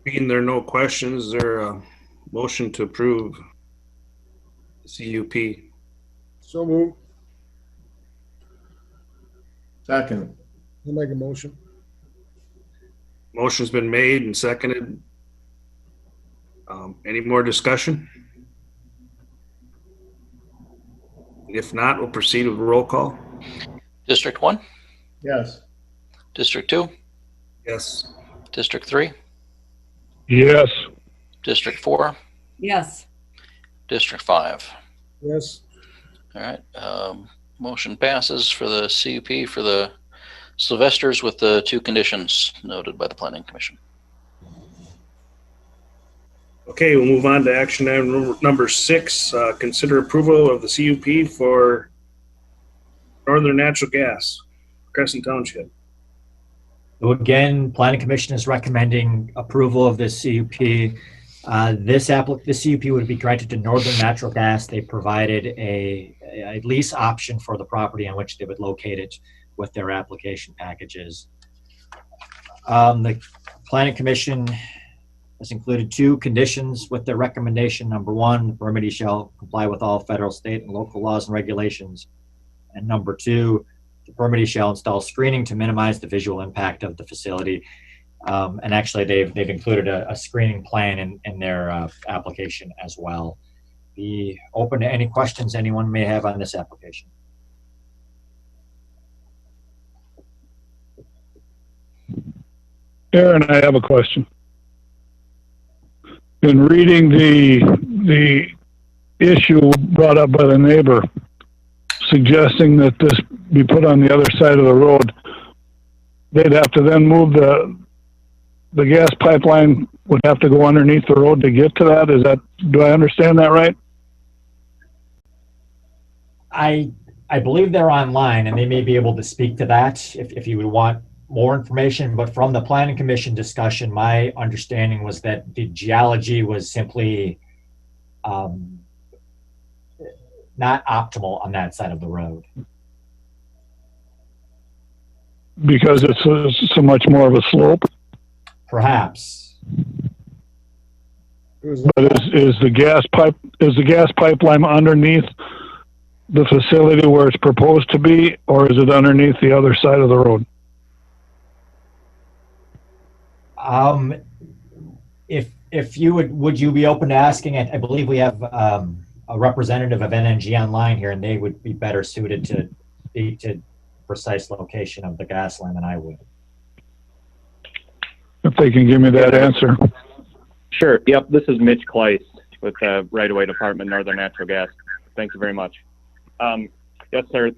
Being there are no questions, is there a motion to approve CUP? So move. Second. I'll make a motion. Motion's been made and seconded. Any more discussion? If not, we'll proceed with roll call. District 1, Yes. District 2, Yes. District 3, Yes. District 4, Yes. District 5. Yes. All right. Motion passes for the CUP for the Sylvesters with the 2 conditions noted by the Planning Commission. Okay, we'll move on to action item number 6. Consider approval of the CUP for Northern Natural Gas, Crescent Township. So again, Planning Commission is recommending approval of this CUP. This CUP would be granted to Northern Natural Gas. They provided a lease option for the property on which they would locate it with their application packages. The Planning Commission has included 2 conditions with their recommendation. Number 1, the permittee shall comply with all federal, state, and local laws and regulations. And number 2, the permittee shall install screening to minimize the visual impact of the facility. And actually, they've included a screening plan in their application as well. Be open to any questions anyone may have on this application. Aaron, I have a question. In reading the issue brought up by the neighbor, suggesting that this be put on the other side of the road, they'd have to then move the gas pipeline would have to go underneath the road to get to that. Do I understand that right? I believe they're online, and they may be able to speak to that if you would want more information. But from the Planning Commission discussion, my understanding was that the geology was simply not optimal on that side of the road. Because it's so much more of a slope. Perhaps. But is the gas pipeline underneath the facility where it's proposed to be, or is it underneath the other side of the road? If you would you be open to asking? I believe we have a representative of NNG online here, and they would be better suited to speak to precise location of the gas line than I would. If they can give me that answer. Sure. Yep. This is Mitch Kleiss with the Right of Way Department, Northern Natural Gas. Thank you very much. Yes, sir.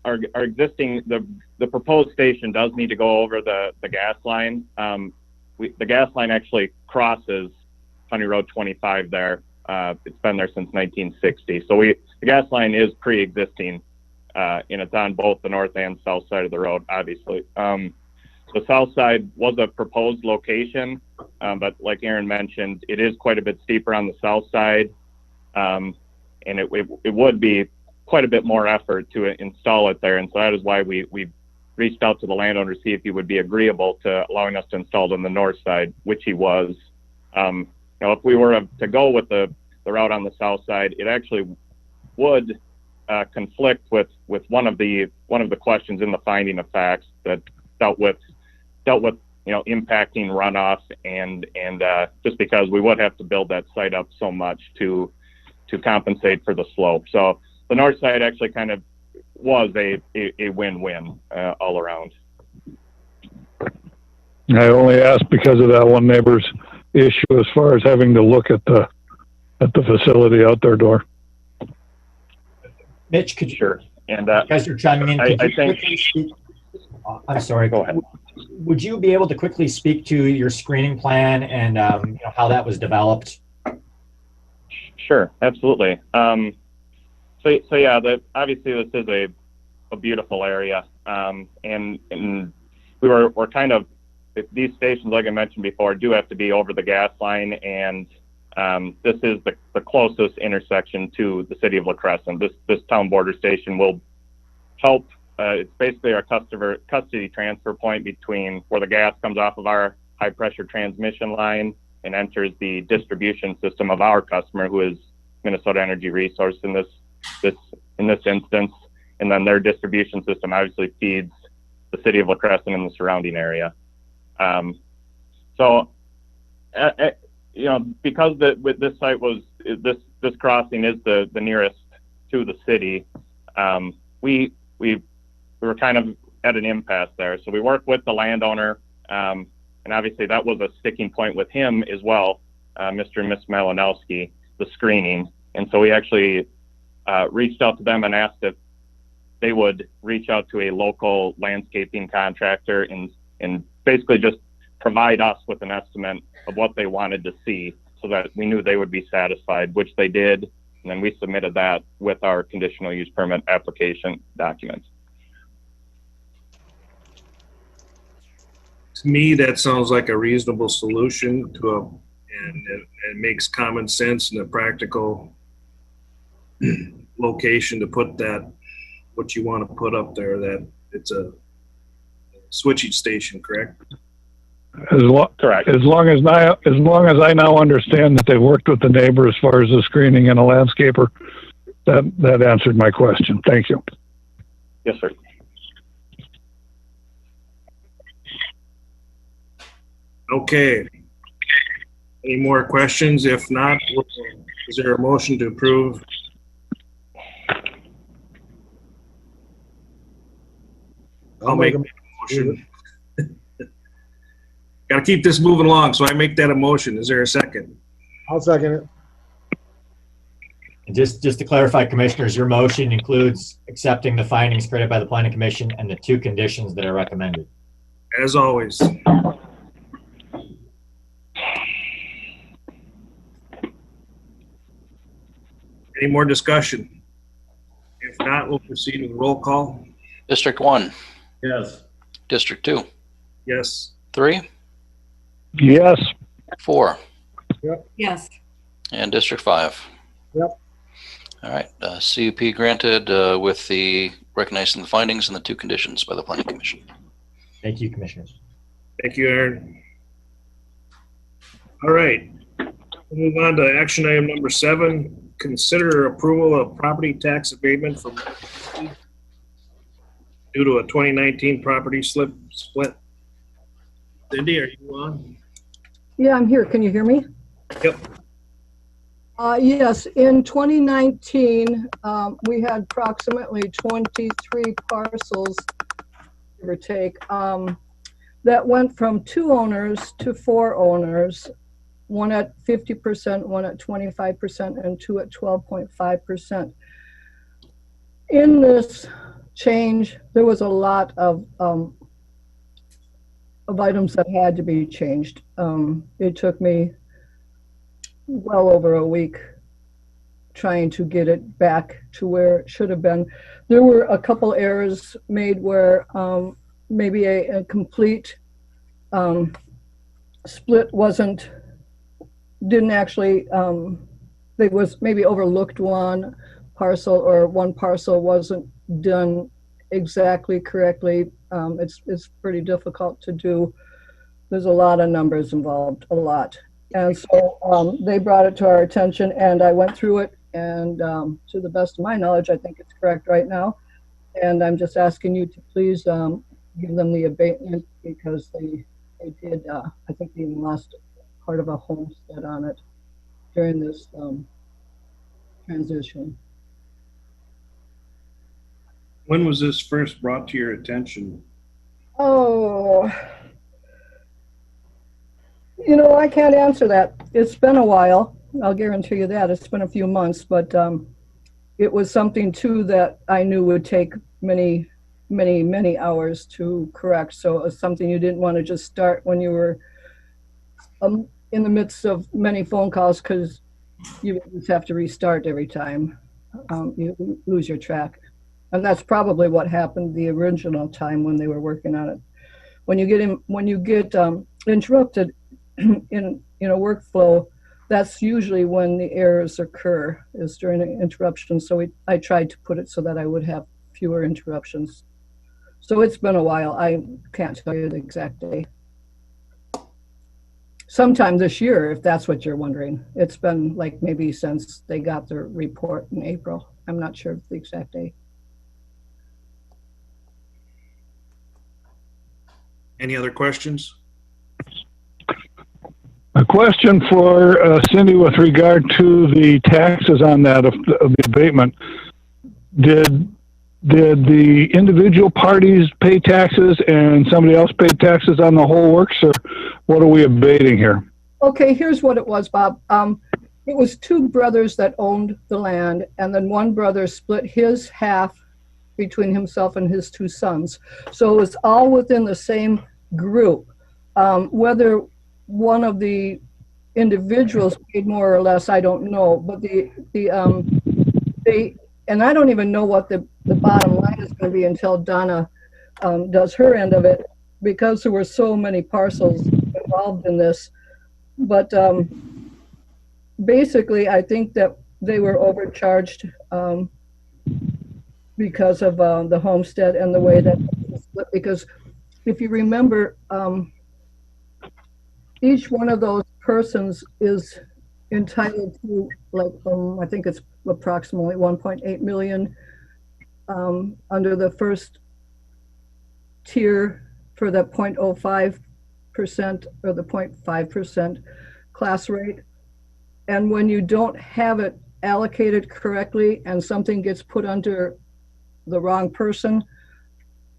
Our existing the proposed station does need to go over the gas line. The gas line actually crosses County Road 25 there. It's been there since 1960. So the gas line is pre-existing, and it's on both the north and south side of the road, obviously. The south side was a proposed location, but like Aaron mentioned, it is quite a bit steeper on the south side, and it would be quite a bit more effort to install it there. And so that is why we reached out to the landowner to see if he would be agreeable to allowing us to install it on the north side, which he was. If we were to go with the route on the south side, it actually would conflict with one of the questions in the finding of facts that dealt with impacting runoff and just because we would have to build that site up so much to compensate for the slope. So the north side actually kind of was a win-win all around. I only asked because of that one neighbor's issue as far as having to look at the facility out their door. Mitch, could you, Sure. And as you're chiming in, could I you think, quickly speak? I'm sorry. Go ahead. Would you be able to quickly speak to your screening plan and how that was developed? Sure, absolutely. So yeah, obviously this is a beautiful area, and we're kind of, these stations, like I mentioned before, do have to be over the gas line, and this is the closest intersection to the city of La Crescent. This town border station will help. It's basically our custody transfer point between where the gas comes off of our high pressure transmission line and enters the distribution system of our customer, who is Minnesota Energy Resource in this instance. And then their distribution system obviously feeds the city of La Crescent and the surrounding area. Because this site was this crossing is the nearest to the city, we were kind of at an impasse there. So we worked with the landowner, and obviously that was a sticking point with him as well, Mr. and Miss Malinowski, the screening. And so we actually reached out to them and asked if they would reach out to a local landscaping contractor and basically just provide us with an estimate of what they wanted to see so that we knew they would be satisfied, which they did. And then we submitted that with our conditional use permit application documents. To me, that sounds like a reasonable solution and it makes common sense and a practical location to put what you want to put up there, that it's a switching station, correct? Correct. As long as I now understand that they worked with the neighbor as far as the screening and a landscaper, that answered my question. Thank you. Yes, sir. Okay. Any more questions? If not, is there a motion to approve? I'll make a motion. Got to keep this moving along, so I make that a motion. Is there a second? I'll second it. And just to clarify, commissioners, your motion includes accepting the findings created by the planning commission and the 2 conditions that are recommended. As always. Any more discussion? If not, we'll proceed with roll call. District 1, Yes. District 2, Yes. 3, Yes. 4, Yes. and District 5. Yep. All right, CUP granted with the recognizing the findings and the 2 conditions by the planning commission. Thank you, commissioners. Thank you, Aaron. All right. We'll move on to action item number 7. Consider approval of property tax abatement from due to a 2019 property split. Cindy, are you on? Yeah, I'm here. Can you hear me? Yep. Yes, in 2019, we had approximately 23 parcels, give or take, that went from 2 owners to 4 owners one at 50%, one at 25%, and two at 12.5%. In this change, there was a lot of items that had to be changed. It took me well over a week trying to get it back to where it should have been. There were a couple errors made where maybe a complete split didn't actually, they was maybe overlooked one parcel, or one parcel wasn't done exactly correctly. It's pretty difficult to do. There's a lot of numbers involved, a lot. And so they brought it to our attention, and I went through it, and to the best of my knowledge, I think it's correct right now. And I'm just asking you to please give them the abatement, because they did, I think they even lost part of a homestead on it during this transition. When was this first brought to your attention? Oh, you know, I can't answer that. It's been a while. I'll guarantee you that. It's been a few months, but it was something too that I knew would take many, many, many hours to correct. So it was something you didn't want to just start when you were in the midst of many phone calls, because you just have to restart every time. You lose your track. And that's probably what happened the original time when they were working on it. When you get interrupted in a workflow, that's usually when the errors occur, is during an interruption. So I tried to put it so that I would have fewer interruptions. So it's been a while. I can't tell you the exact day. Sometime this year, if that's what you're wondering. It's been like maybe since they got their report in April. I'm not sure of the exact date. Any other questions? A question for Cindy with regard to the taxes on that of the abatement. Did the individual parties pay taxes and somebody else paid taxes on the whole works, or what are we abating here? Okay, here's what it was, Bob. It was two brothers that owned the land, and then one brother split his half between himself and his two sons. So it was all within the same group. Whether one of the individuals paid more or less, I don't know. But they, and I don't even know what the bottom line is going to be until Donna does her end of it, because there were so many parcels involved in this. But basically, I think that they were overcharged because of the homestead and the way that it was split. Because if you remember, each one of those persons is entitled to, like, I think it's approximately 1.8 million under the first tier for the 0.05% or the 0.5% class rate. And when you don't have it allocated correctly and something gets put under the wrong person,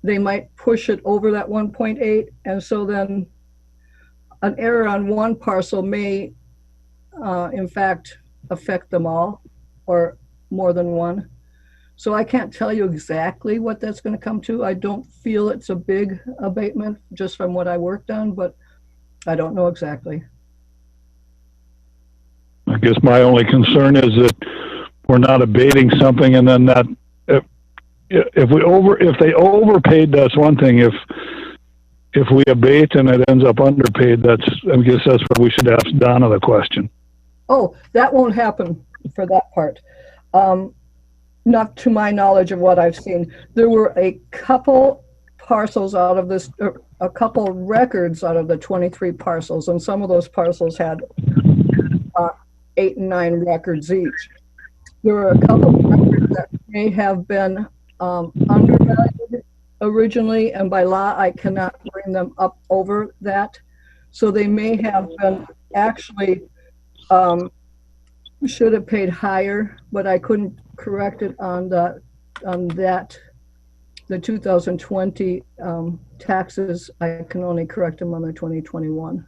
they might push it over that 1.8. And so then an error on one parcel may, in fact, affect them all or more than one. So I can't tell you exactly what that's going to come to. I don't feel it's a big abatement just from what I worked on, but I don't know exactly. I guess my only concern is that we're not abating something, and then that if they overpaid, that's one thing. If we abate and it ends up underpaid, I guess that's what we should ask Donna the question. Oh, that won't happen for that part. Not to my knowledge of what I've seen. There were a couple parcels out of this, a couple records out of the 23 parcels, and some of those parcels had 8 and 9 records each. There were a couple of records that may have been undervalued originally, and by law I cannot bring them up over that. So they may have been actually should have paid higher, but I couldn't correct it on the 2020 taxes. I can only correct them on the 2021.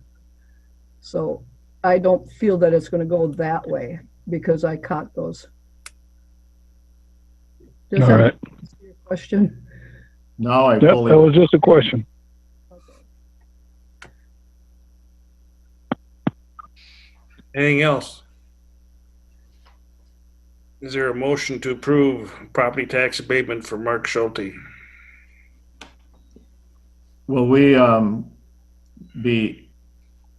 So I don't feel that it's going to go that way because I caught those. Does All that right. answer your question? No, I Yep, that fully, was just a question. Anything else? Is there a motion to approve property tax abatement for Mark Schulte? will we be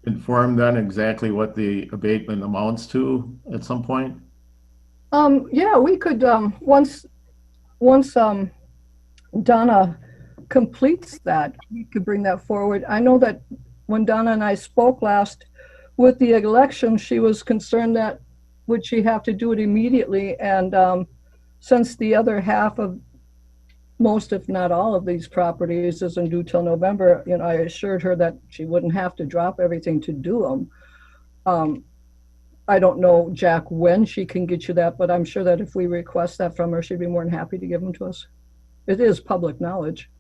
informed then exactly what the abatement amounts to at some point? Yeah, we could, once Donna completes that, we could bring that forward. I know that when Donna and I spoke last with the election, she was concerned that would she have to do it immediately? And since the other half of most, if not all of these properties isn't due till November, you know, I assured her that she wouldn't have to drop everything to do them. I don't know, Jack, when she can get you that, but I'm sure that if we request that from her, she'd be more than happy to give them to us. It is public knowledge.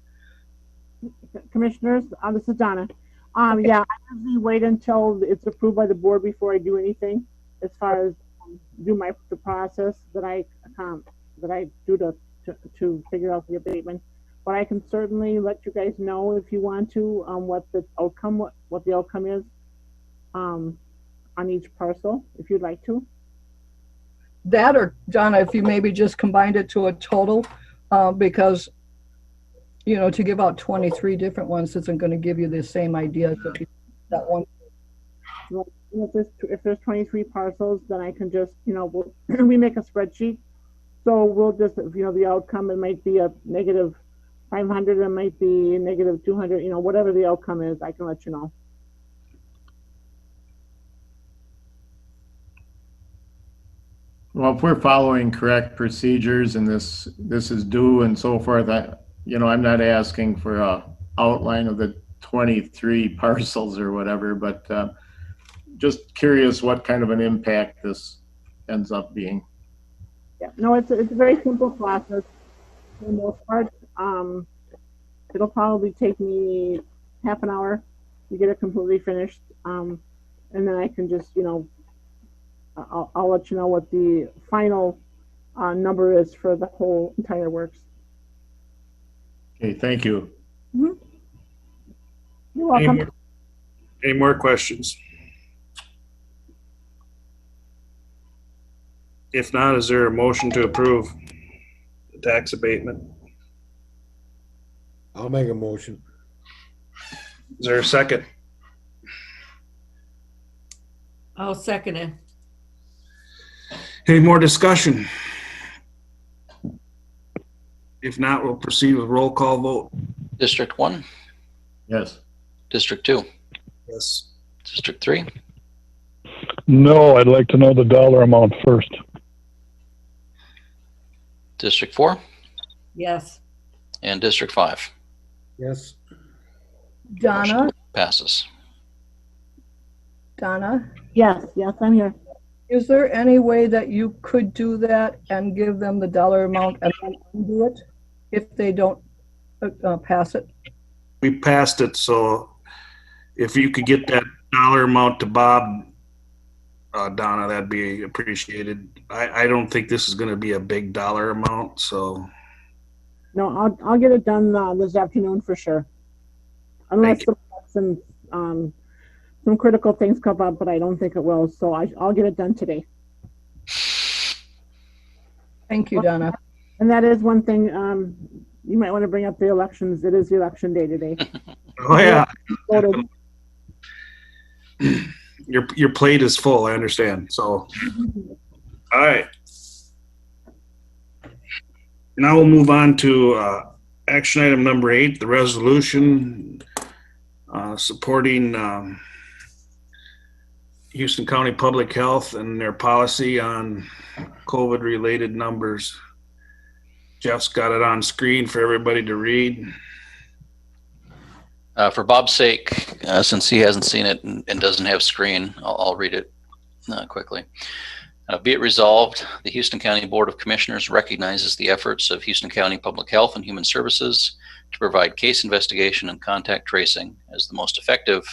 Commissioners, this is Donna. Yeah, I usually wait until it's approved by the board before I do anything, as far as do the process that I do to figure out the abatement. But I can certainly let you guys know if you want to what the outcome is on each parcel, if you'd like to. That, or Donna, if you maybe just combined it to a total, because, you know, to give out 23 different ones isn't going to give you the same idea as that one. Well, if there's 23 parcels, then I can just, you know, we make a spreadsheet. So we'll just, you know, the outcome, it might be a negative 500, it might be negative 200, you know, whatever the outcome is, I can let you know. Well, if we're following correct procedures and this is due and so forth, I'm not asking for a outline of the 23 parcels or whatever, but just curious what kind of an impact this ends up being. Yeah, no, it's a very simple process for the most part. It'll probably take me half an hour to get it completely finished, and then I can just, you know, I'll let you know what the final number is for the whole entire works. Okay, thank you. Mm-hmm. You're welcome. Any more questions? If not, is there a motion to approve the tax abatement? I'll make a motion. Is there a second? I'll second it. Any more discussion? If not, we'll proceed with roll call vote. District 1, Yes. District 2, Yes. District 3, No, I'd like to know the dollar amount first. District 4, Yes. and District 5. Yes. Donna, Passes. Donna, Yes, I'm here. is there any way that you could do that and give them the dollar amount and then undo it if they don't pass it? We passed it, so if you could get that dollar amount to Bob, Donna, that'd be appreciated. I don't think this is going to be a big dollar amount, so. No, I'll get it done this afternoon for sure. Unless some critical things come up, but I don't think it will. So I'll get it done today. Thank you, Donna. And that is one thing you might want to bring up the elections. It is the election day today. Oh yeah. Voted. Your plate is full, I understand. So, all right. Now we'll move on to action item number 8, the resolution supporting Houston County Public Health and their policy on COVID-related numbers. Jeff's got it on screen for everybody to read. For Bob's sake, since he hasn't seen it and doesn't have screen, I'll read it quickly. Be it resolved, the Houston County Board of Commissioners recognizes the efforts of Houston County Public Health and Human Services to provide case investigation and contact tracing as the most effective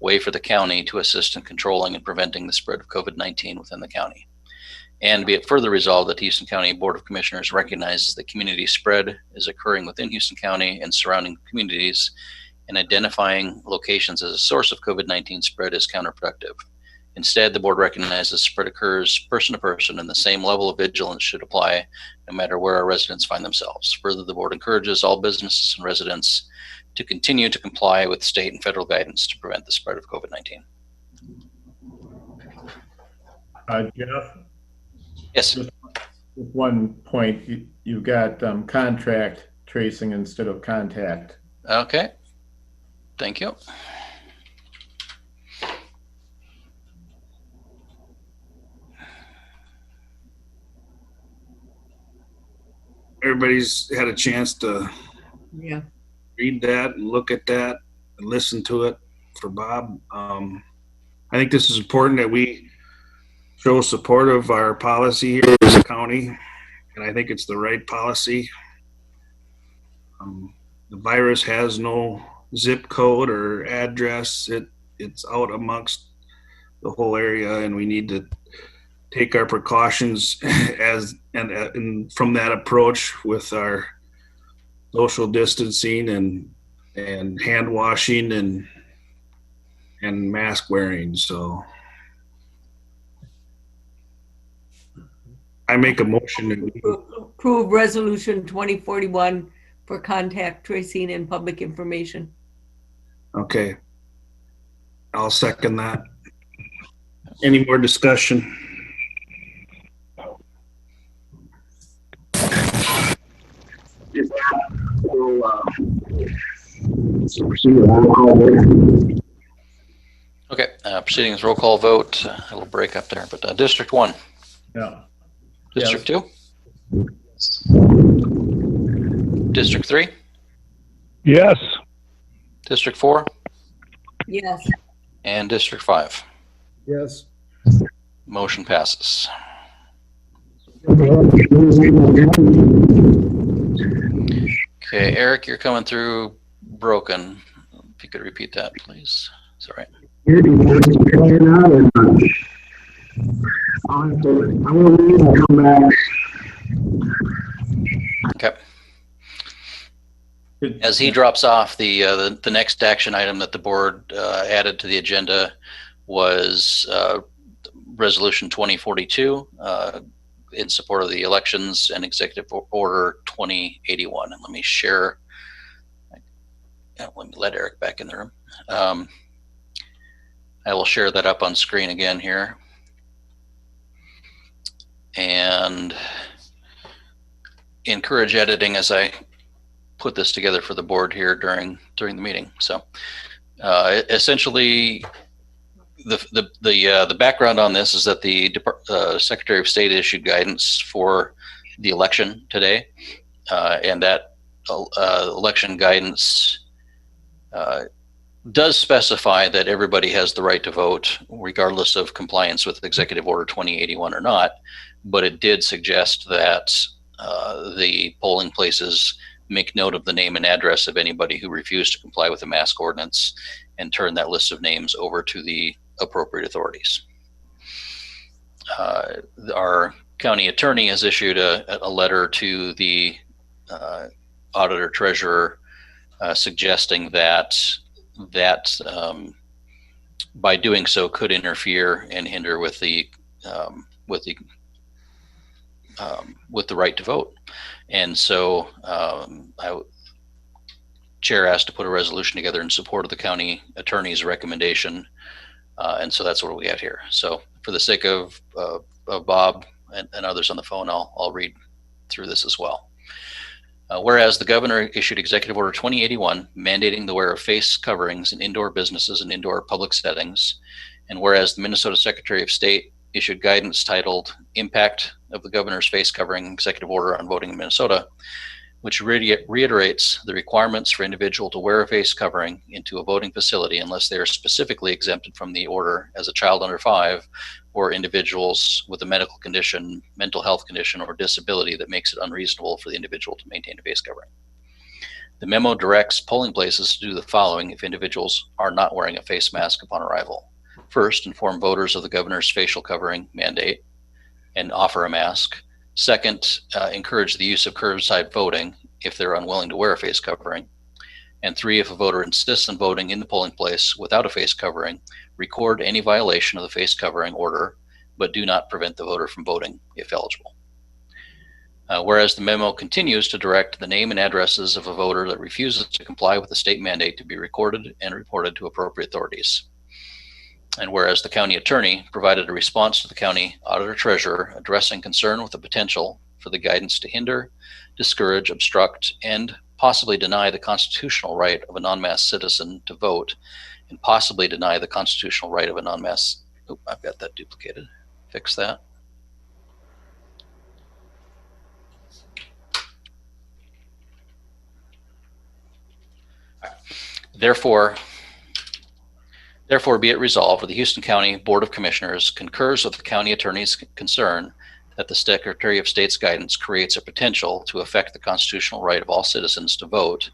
way for the county to assist in controlling and preventing the spread of COVID-19 within the county. And be it further resolved that the Houston County Board of Commissioners recognizes that community spread is occurring within Houston County and surrounding communities, and identifying locations as a source of COVID-19 spread is counterproductive. Instead, the board recognizes spread occurs person to person, and the same level of vigilance should apply no matter where our residents find themselves. Further, the board encourages all businesses and residents to continue to comply with state and federal guidance to prevent the spread of COVID-19. Jeff? Yes. Just one point, you've got contract tracing instead of contact. Okay. Thank you. Everybody's had a chance to Yeah. read that and look at that and listen to it for Bob. I think this is important that we show support of our policy here as a county, and I think it's the right policy. The virus has no zip code or address. It's out amongst the whole area, and we need to take our precautions and from that approach with our social distancing and hand washing and mask wearing. So I make a motion to Approve resolution 2041 for contact tracing and public information. Okay. I'll second that. Any more discussion? Okay, proceedings roll call vote. A little break up there, but District 1. Yeah. District 2. District 3. Yes. District 4. Yes. And District 5. Yes. Motion passes. Okay, Eric, you're coming through broken. If you could repeat that, please. It's all right. Okay. As he drops off, the next action item that the board added to the agenda was Resolution 2042 in support of the elections and Executive Order 2081. And let me share. Let me let Eric back in the room. I will share that up on screen again here. And encourage editing as I put this together for the board here during the meeting. So essentially, the background on this is that the Secretary of State issued guidance for the election today, and that election guidance does specify that everybody has the right to vote regardless of compliance with Executive Order 2081 or not, but it did suggest that the polling places make note of the name and address of anybody who refused to comply with the mask ordinance and turn that list of names over to the appropriate authorities. Our county attorney has issued a letter to the auditor treasurer suggesting that by doing so could interfere and hinder with the right to vote. And so Chair asked to put a resolution together in support of the county attorney's recommendation. And so that's what we have here. So for the sake of Bob and others on the phone, I'll read through this as well. Whereas the governor issued Executive Order 2081 mandating the wear of face coverings in indoor businesses and indoor public settings, and whereas the Minnesota Secretary of State issued guidance titled Impact of the Governor's Face Covering Executive Order on Voting in Minnesota, which reiterates the requirements for individual to wear a face covering into a voting facility unless they are specifically exempted from the order as a child under 5 or individuals with a medical condition, mental health condition, or disability that makes it unreasonable for the individual to maintain a face covering. The memo directs polling places to do the following if individuals are not wearing a face mask upon arrival. First, inform voters of the governor's facial covering mandate and offer a mask. Second, encourage the use of curbside voting if they're unwilling to wear a face covering. And 3, if a voter insists on voting in the polling place without a face covering, record any violation of the face covering order, but do not prevent the voter from voting if eligible. Whereas the memo continues to direct the name and addresses of a voter that refuses to comply with the state mandate to be recorded and reported to appropriate authorities. And whereas the county attorney provided a response to the county auditor treasurer addressing concern with the potential for the guidance to hinder, discourage, obstruct, and possibly deny the constitutional right of a non-masked citizen to vote, and possibly deny the constitutional right of a non-masked, oh, I've got that duplicated, fix that. Therefore, be it resolved, the Houston County Board of Commissioners concurs with the county attorney's concern that the Secretary of State's guidance creates a potential to affect the constitutional right of all citizens to vote,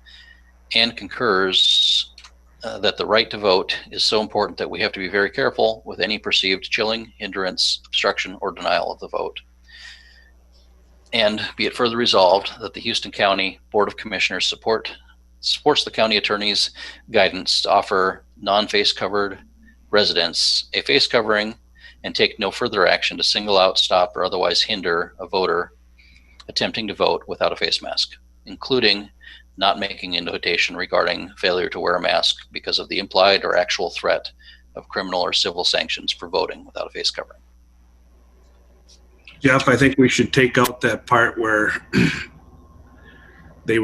and concurs that the right to vote is so important that we have to be very careful with any perceived chilling, hindrance, obstruction, or denial of the vote. And be it further resolved that the Houston County Board of Commissioners supports the county attorney's guidance to offer non-face covered residents a face covering and take no further action to single out, stop, or otherwise hinder a voter attempting to vote without a face mask, including not making a notation regarding failure to wear a mask because of the implied or actual threat of criminal or civil sanctions for voting without a face covering. Jeff, I think we should take out that part where they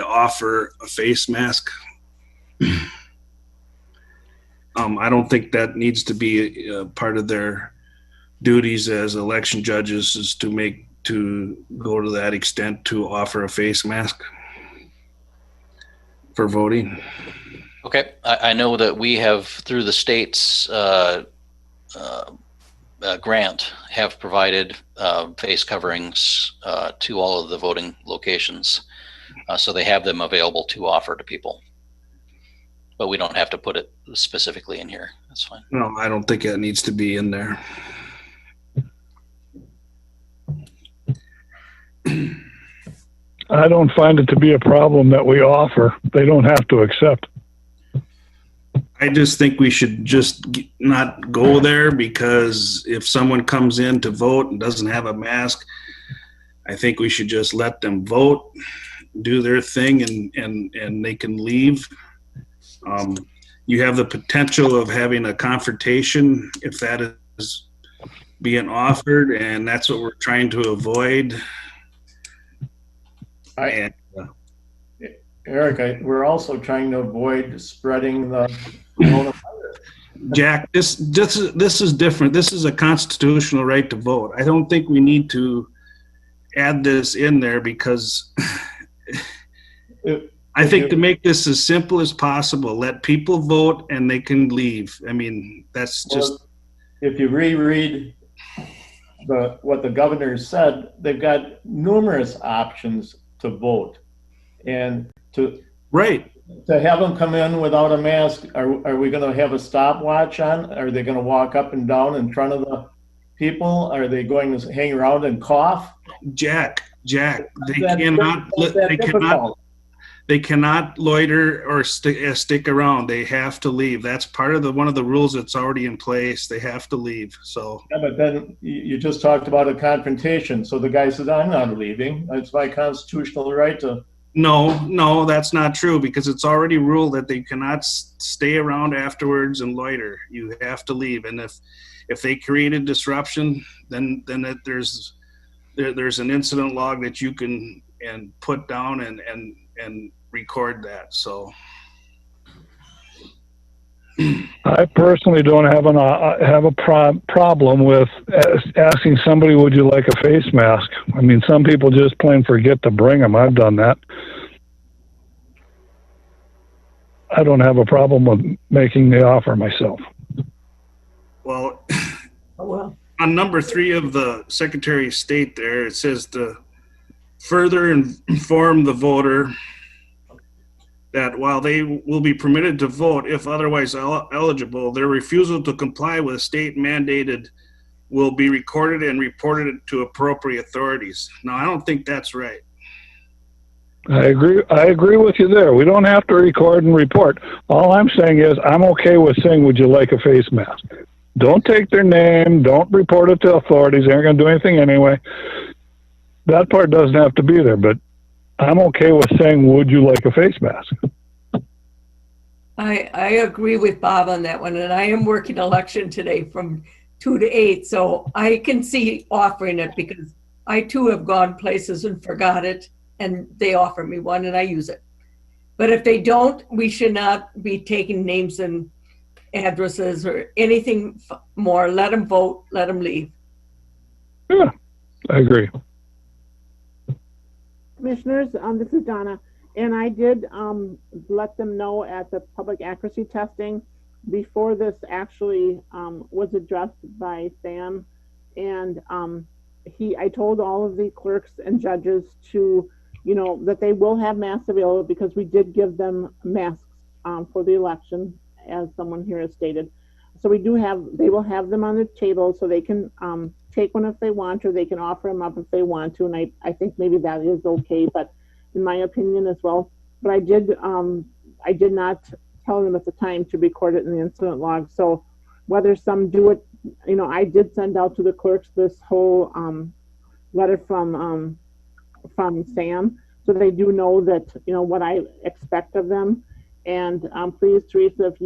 offer a face mask. I don't think that needs to be part of their duties as election judges, is to go to that extent to offer a face mask for voting. Okay, I know that we have, through the state's grant, have provided face coverings to all of the voting locations. So they have them available to offer to people. But we don't have to put it specifically in here. That's fine. No, I don't think that needs to be in there. I don't find it to be a problem that we offer. They don't have to accept. I just think we should just not go there, because if someone comes in to vote and doesn't have a mask, I think we should just let them vote, do their thing, and they can leave. You have the potential of having a confrontation if that is being offered, and that's what we're trying to avoid. Eric, we're also trying to avoid spreading the coronavirus. Jack, this is different. This is a constitutional right to vote. I don't think we need to add this in there, because I think to make this as simple as possible, let people vote and they can leave. I mean, that's just. Well, if you reread what the governor said, they've got numerous options to vote, and to have them come in without a mask. Are we going to have a stopwatch on? Are they going to walk up and down in front of the people? Are they going to hang around and cough? Jack, they cannot loiter or stick around. They have to leave. That's part of one of the rules that's already in place. They have to leave. So. Yeah, but then you just talked about a confrontation. So the guy said, "I'm not leaving. It's my constitutional right to." No, that's not true, because it's already ruled that they cannot stay around afterwards and loiter. You have to leave. And if they created disruption, then there's an incident log that you can put down and record that. So I personally don't have a problem with asking somebody, "Would you like a face mask?" I mean, some people just plain forget to bring them. I've done that. I don't have a problem with making the offer myself. Well, on number 3 of the Secretary of State there, it says to further inform the voter that while they will be permitted to vote if otherwise eligible, their refusal to comply with state mandated will be recorded and reported to appropriate authorities. Now, I don't think that's right. I agree with you there. We don't have to record and report. All I'm saying is I'm okay with saying, would you like a face mask? Don't take their name. Don't report it to authorities. They aren't going to do anything anyway. That part doesn't have to be there, but I'm okay with saying, would you like a face mask? I agree with Bob on that one, and I am working election today from 2 to 8, so I can see offering it because I too have gone places and forgot it, and they offer me one and I use it. But if they don't, we should not be taking names and addresses or anything more. Let them vote, let them leave. Yeah, I agree. Commissioners, this is Donna, and I did let them know at the public accuracy testing before this actually was addressed by Sam, and I told all of the clerks and judges to, that they will have masks available because we did give them masks for the election, as someone here has stated. So they will have them on the table so they can take one if they want, or they can offer them up if they want to. And I think maybe that is okay, but in my opinion as well. But I did not tell them at the time to record it in the incident log. So whether some do it, I did send out to the clerks this whole letter from Sam, so they do know that, what I expect of them. And please, Teresa, if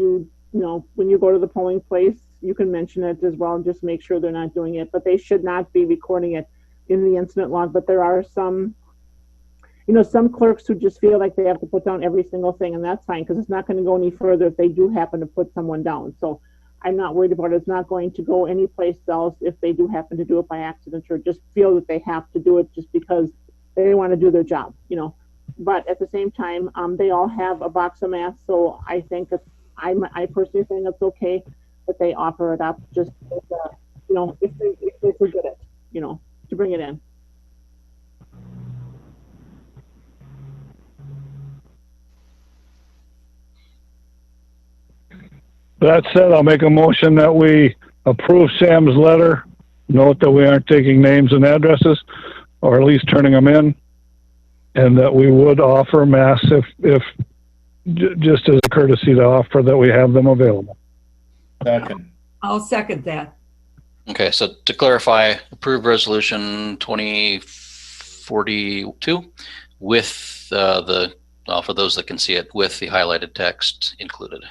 when you go to the polling place, you can mention it as well and just make sure they're not doing it. But they should not be recording it in the incident log. But there are some clerks who just feel like they have to put down every single thing, and that's fine because it's not going to go any further if they do happen to put someone down. So I'm not worried about it. It's not going to go anyplace else if they do happen to do it by accident or just feel that they have to do it just because they want to do their job, But at the same time, they all have a box of masks, so I think that I personally think it's okay that they offer it up just, if they forget it, to bring it in. That said, I'll make a motion that we approve Sam's letter. Note that we aren't taking names and addresses, or at least turning them in, and that we would offer masks if just as a courtesy to offer that we have them available. Second. I'll second that. Okay, so to clarify, approve resolution 2042 with for those that can see it, with the highlighted text included.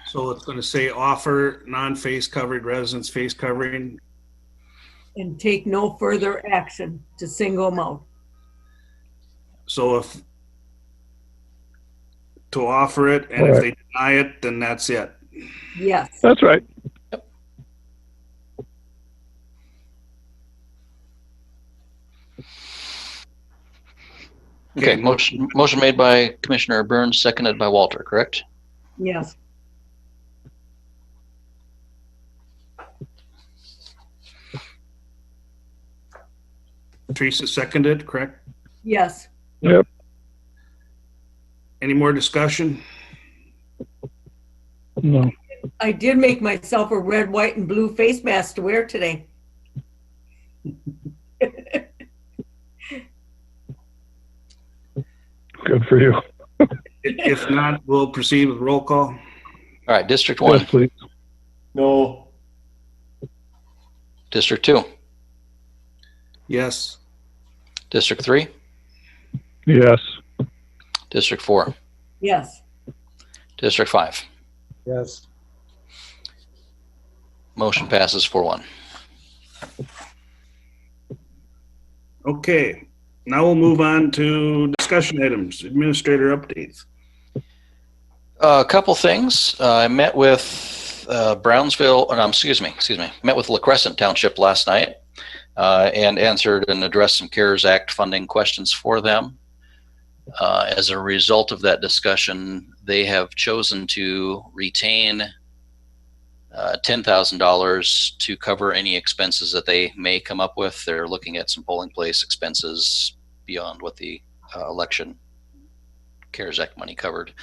So it's going to say offer non-face covered residents face covering. And take no further action to single them out. So to offer it, and if they deny it, then that's it. Yes. That's right. Okay, motion made by Commissioner Burns, seconded by Walter, correct? Yes. Teresa seconded, correct? Yes. Yep. Any more discussion? No. I did make myself a red, white, and blue face mask to wear today. Good for you. If not, we'll proceed with roll call. All right, District 1. Yes, please. No. District 2. Yes. District 3. Yes. District 4. Yes. District 5. Yes. Motion passes 4-1. Okay, now we'll move on to discussion items, administrator updates. A couple things. I met with Brownsville, met with La Crescent Township last night and answered and addressed some CARES Act funding questions for them. As a result of that discussion, they have chosen to retain $10,000 to cover any expenses that they may come up with. They're looking at some polling place expenses beyond what the election CARES Act money covered,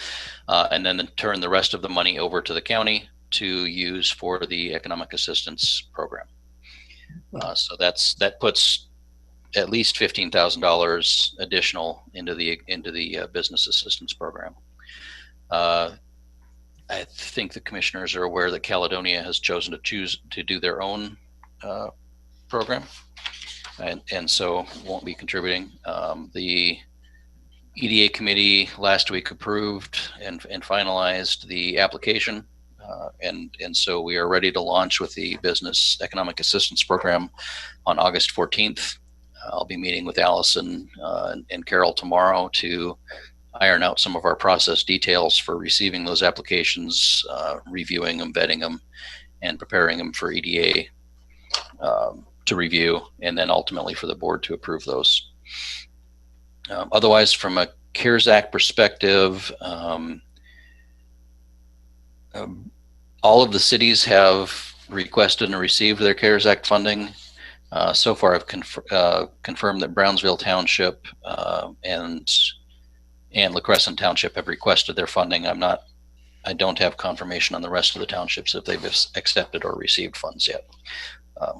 and then turn the rest of the money over to the county to use for the economic assistance program. So that puts at least $15,000 additional into the business assistance program. I think the commissioners are aware that Caledonia has chosen to do their own program, and so won't be contributing. The EDA committee last week approved and finalized the application, and so we are ready to launch with the business economic assistance program on August 14th. I'll be meeting with Allison and Carol tomorrow to iron out some of our process details for receiving those applications, reviewing them, vetting them, and preparing them for EDA to review, and then ultimately for the board to approve those. Otherwise, from a CARES Act perspective, all of the cities have requested and received their CARES Act funding. So far, I've confirmed that Brownsville Township and La Crescent Township have requested their funding. I don't have confirmation on the rest of the townships if they've accepted or received funds yet.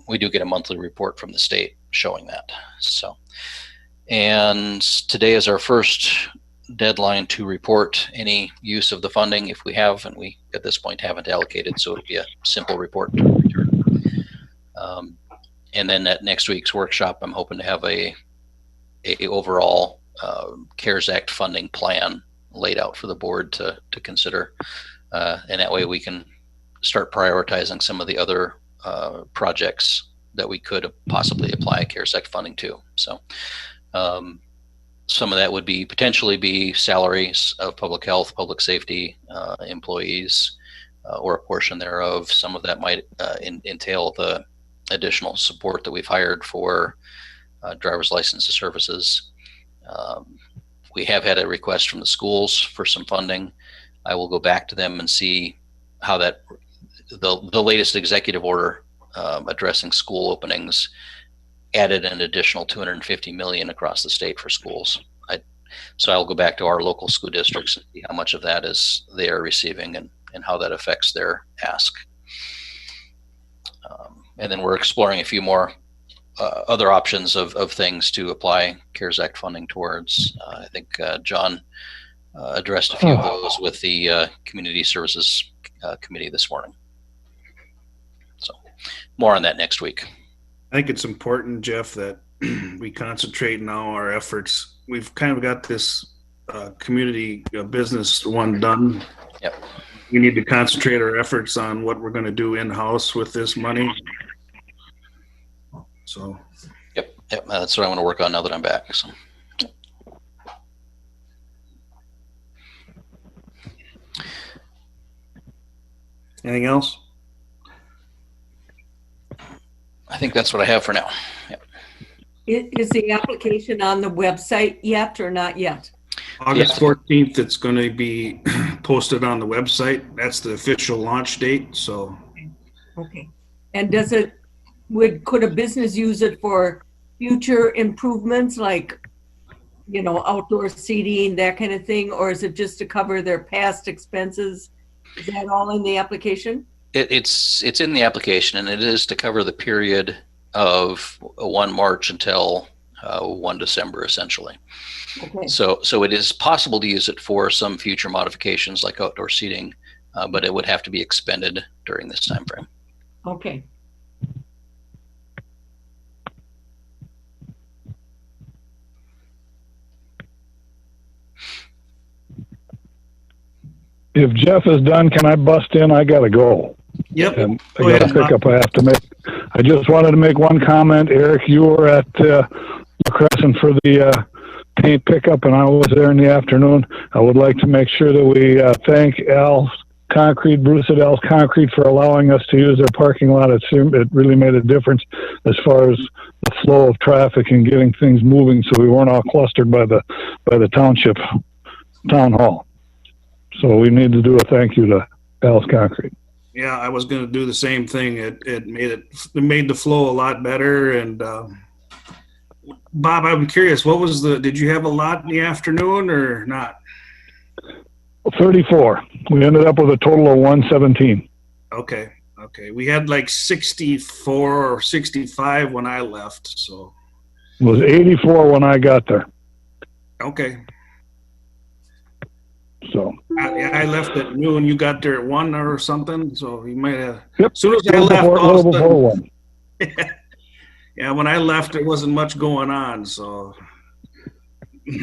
We do get a monthly report from the state showing that. So, and today is our first deadline to report any use of the funding if we have, and we at this point haven't allocated, so it'll be a simple report to return. And then at next week's workshop, I'm hoping to have a overall CARES Act funding plan laid out for the board to consider, and that way we can start prioritizing some of the other projects that we could possibly apply CARES Act funding to. So some of that would be potentially be salaries of public health, public safety employees, or a portion thereof. Some of that might entail the additional support that we've hired for driver's license services. We have had a request from the schools for some funding. I will go back to them and see how that the latest executive order addressing school openings added an additional $250 million across the state for schools. So I'll go back to our local school districts and see how much of that is they are receiving and how that affects their ask. And then we're exploring a few more other options of things to apply CARES Act funding towards. I think John addressed a few of those with the Community Services Committee this morning. So more on that next week. I think it's important, Jeff, that we concentrate now our efforts. We've kind of got this community business one done. Yep. We need to concentrate our efforts on what we're going to do in-house with this money. So. Yep. That's what I want to work on now that I'm back. So. Anything else? I think that's what I have for now. Yep. Is the application on the website yet or not yet? August 14th, it's going to be posted on the website. That's the official launch date. So. Okay. And could a business use it for future improvements like, outdoor seating, that kind of thing? Or is it just to cover their past expenses? Is that all in the application? It's in the application, and it is to cover the period of 1 March until 1 December, essentially. Okay. So it is possible to use it for some future modifications like outdoor seating, but it would have to be expended during this time frame. Okay. If Jeff is done, can I bust in? I gotta go. Yep. And I got a pickup I have to make. I just wanted to make one comment. Eric, you were at La Crescent for the paint pickup, and I was there in the afternoon. I would like to make sure that we thank Al's Concrete, Bruce at Al's Concrete, for allowing us to use their parking lot. It really made a difference as far as the flow of traffic and getting things moving, so we weren't all clustered by the township town hall. So we need to do a thank you to Al's Concrete. Yeah, I was going to do the same thing. It made the flow a lot better. And Bob, I'm curious, did you have a lot in the afternoon or not? 34. We ended up with a total of 117. Okay. Okay. We had like 64 or 65 when I left. So, It was 84 when I got there. okay. So, I left at noon. You got there at 1 or something. So you might have. yep. As soon as A I little left, before, all of little a before sudden, 1. yeah, when I left, there wasn't much going on. So,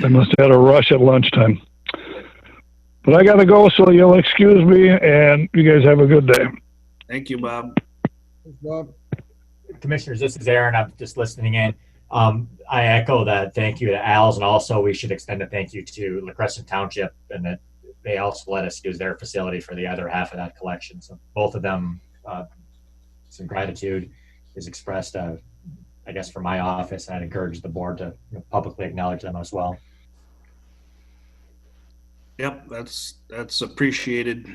I must have had a rush at lunchtime. But I got to go, so you'll excuse me, and you guys have a good day. thank you, Bob. Thanks, Bob. Commissioners, this is Aaron. I'm just listening in. I echo that thank you to Al's, and also we should extend a thank you to La Crescent Township, and that they also let us use their facility for the other half of that collection. So both of them, some gratitude is expressed, I guess, from my office, and I'd encourage the board to publicly acknowledge them as well. Yep, that's appreciated.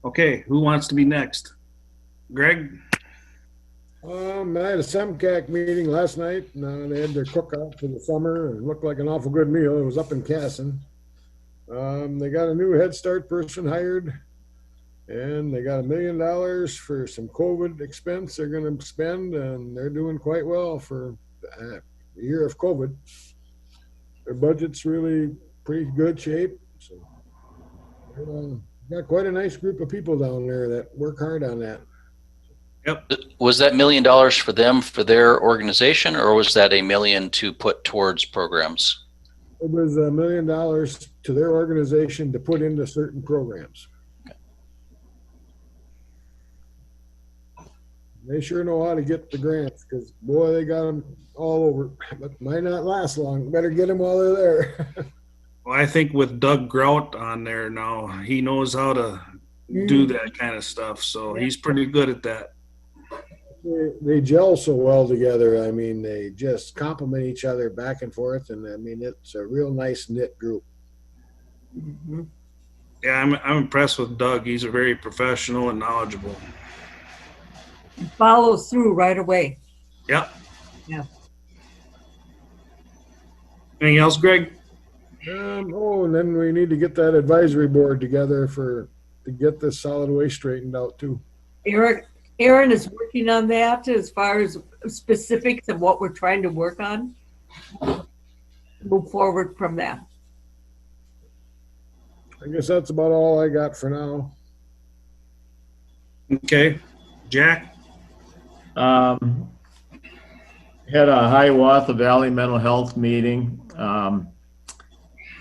Okay, who wants to be next? Greg? I had a SEMCAC meeting last night, and they had their cookout for the summer, and it looked like an awful good meal. It was up in Casson. They got a new Head Start person hired, and they got $1 million for some COVID expense they're going to spend, and they're doing quite well for the year of COVID. Their budget's really pretty good shape, so got quite a nice group of people down there that work hard on that. Yep. Was that $1 million for them, for their organization, or was that $1 million to put towards programs? It was $1 million to their organization to put into certain programs. Okay. They sure know how to get the grants, because boy, they got them all over, but might not last long. Better get them while they're there. Well, I think with Doug Grout on there now, he knows how to do that kind of stuff. So he's pretty good at that. They gel so well together. I mean, they just complement each other back and forth. And I mean, it's a real nice knit group. Mm-hmm. Yeah, I'm impressed with Doug. He's a very professional and knowledgeable. He follows through right away. Yep. Yeah. Anything else, Greg? And then we need to get that advisory board together to get this solid waste straightened out too. Aaron is working on that as far as specifics of what we're trying to work on. Move forward from that. I guess that's about all I got for now. Okay. Jack? Had a Hiawatha Valley Mental Health meeting.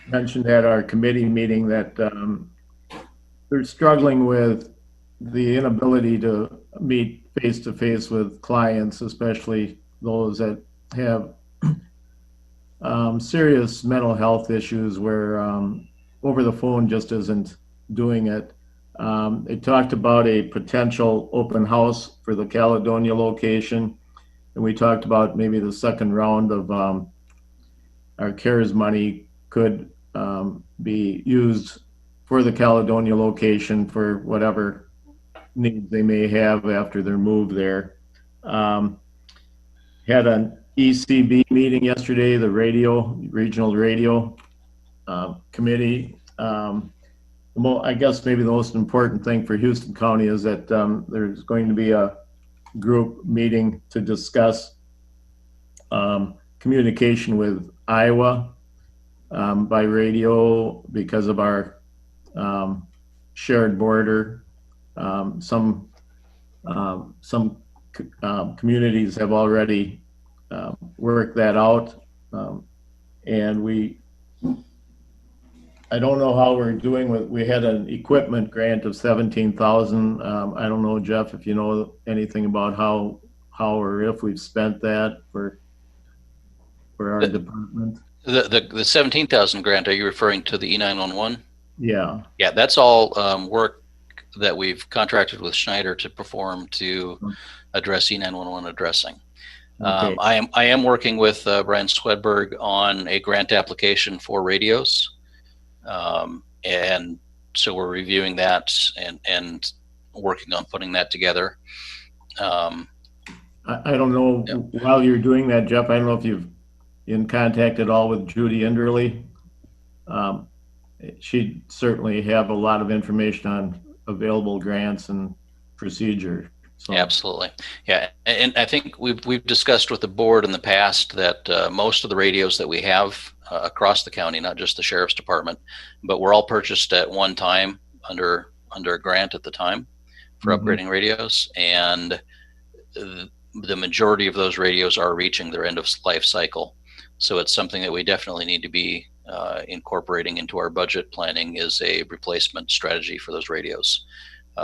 Mentioned at our committee meeting that they're struggling with the inability to meet face-to-face with clients, especially those that have serious mental health issues where over the phone just isn't doing it. They talked about a potential open house for the Caledonia location, and we talked about maybe the second round of our CARES money could be used for the Caledonia location for whatever needs they may have after their move there. Had an ECB meeting yesterday, the regional radio committee. I guess maybe the most important thing for Houston County is that there's going to be a group meeting to discuss communication with Iowa by radio because of our shared border. Some communities have already worked that out, and I don't know how we're doing with. We had an equipment grant of $17,000. I don't know, Jeff, if you know anything about how or if we've spent that for our department. The 17,000 grant, are you referring to the E911? Yeah. Yeah, that's all work that we've contracted with Schneider to perform to address E911 addressing. Okay. I am working with Brian Swedberg on a grant application for radios. And so we're reviewing that and working on putting that together. I don't know, while you're doing that, Jeff, I don't know if you've in contact at all with Judy Enderly. She'd certainly have a lot of information on available grants and procedure. So. Absolutely. Yeah. And I think we've discussed with the board in the past that most of the radios that we have across the county, not just the sheriff's department, but were all purchased at one time under a grant at the time for upgrading radios. And the majority of those radios are reaching their end of life cycle. So it's something that we definitely need to be incorporating into our budget planning is a replacement strategy for those radios.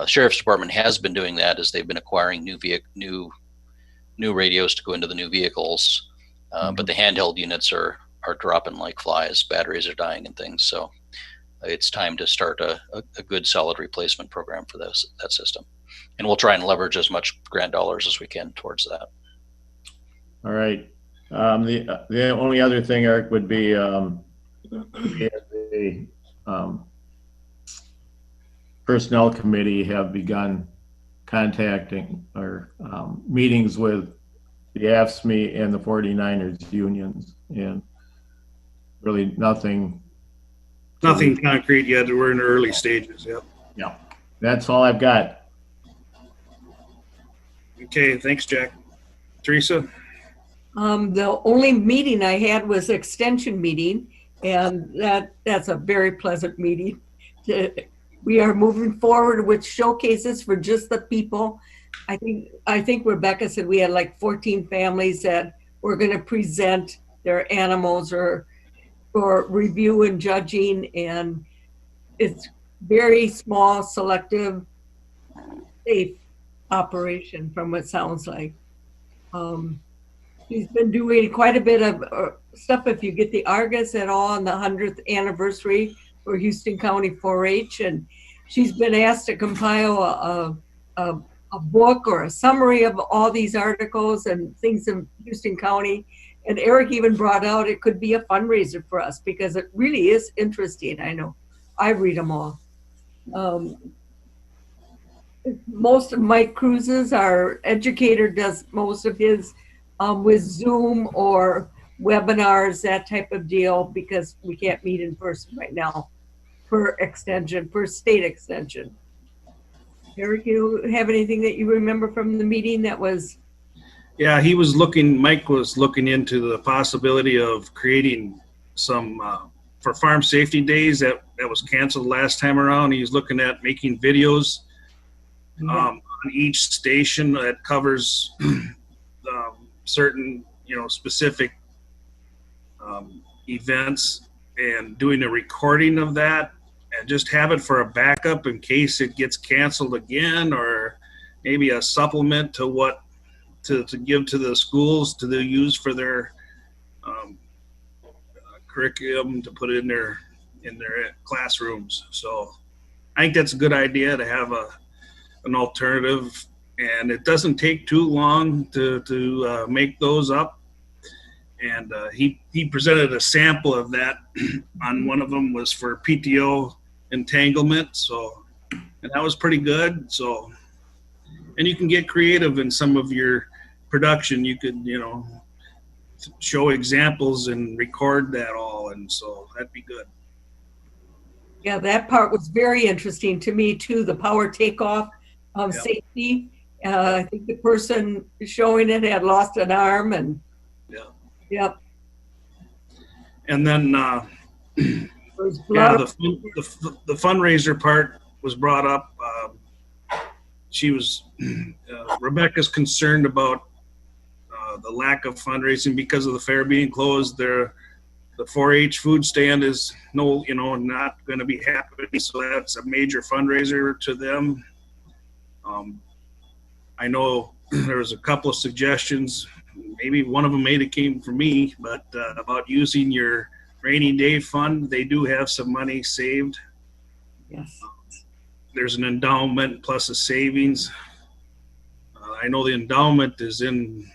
Sheriff's Department has been doing that as they've been acquiring new radios to go into the new vehicles, but the handheld units are dropping like flies. Batteries are dying and things. So it's time to start a good solid replacement program for that system, and we'll try and leverage as much grant dollars as we can towards that. All right. The only other thing, Eric, would be the personnel committee have begun contacting or meetings with the AFSCME and the 49ers unions, and really nothing concrete yet. We're in the early stages. Yep. Yeah. That's all I've got. Okay. Thanks, Jack. Teresa? The only meeting I had was extension meeting, and that's a very pleasant meeting. We are moving forward with showcases for just the people. I think Rebecca said we had like 14 families that were going to present their animals or for review and judging, and it's very small, selective, safe operation from what it sounds like. She's been doing quite a bit of stuff. If you get the Argus at all on the 100th anniversary for Houston County 4-H, and she's been asked to compile a book or a summary of all these articles and things in Houston County. And Eric even brought out it could be a fundraiser for us because it really is interesting. I know I read them all. Most of Mike Cruz's, our educator, does most of his with Zoom or webinars, that type of deal, because we can't meet in person right now for state extension. Eric, you have anything that you remember from the meeting that was? Yeah, Mike was looking into the possibility of creating some, for farm safety days that was canceled last time around. He was looking at making videos on each station that covers certain, specific events, and doing a recording of that and just have it for a backup in case it gets canceled again, or maybe a supplement to to give to the schools to use for their curriculum to put in their classrooms. So I think that's a good idea to have an alternative, and it doesn't take too long to make those up. And he presented a sample of that. On one of them was for PTO entanglement, and that was pretty good. So, and you can get creative in some of your production. You could, show examples and record that all, and so that'd be good. Yeah, that part was very interesting to me too. The power takeoff of safety. I think the person showing it had lost an arm, and yep. And then the fundraiser part was brought up. Rebecca's concerned about the lack of fundraising because of the fair being closed. The 4-H food stand is not going to be happening, so that's a major fundraiser to them. I know there was a couple of suggestions. Maybe one of them came from me, but about using your rainy day fund. They do have some money saved. Yes. There's an endowment plus a savings. I know the endowment is in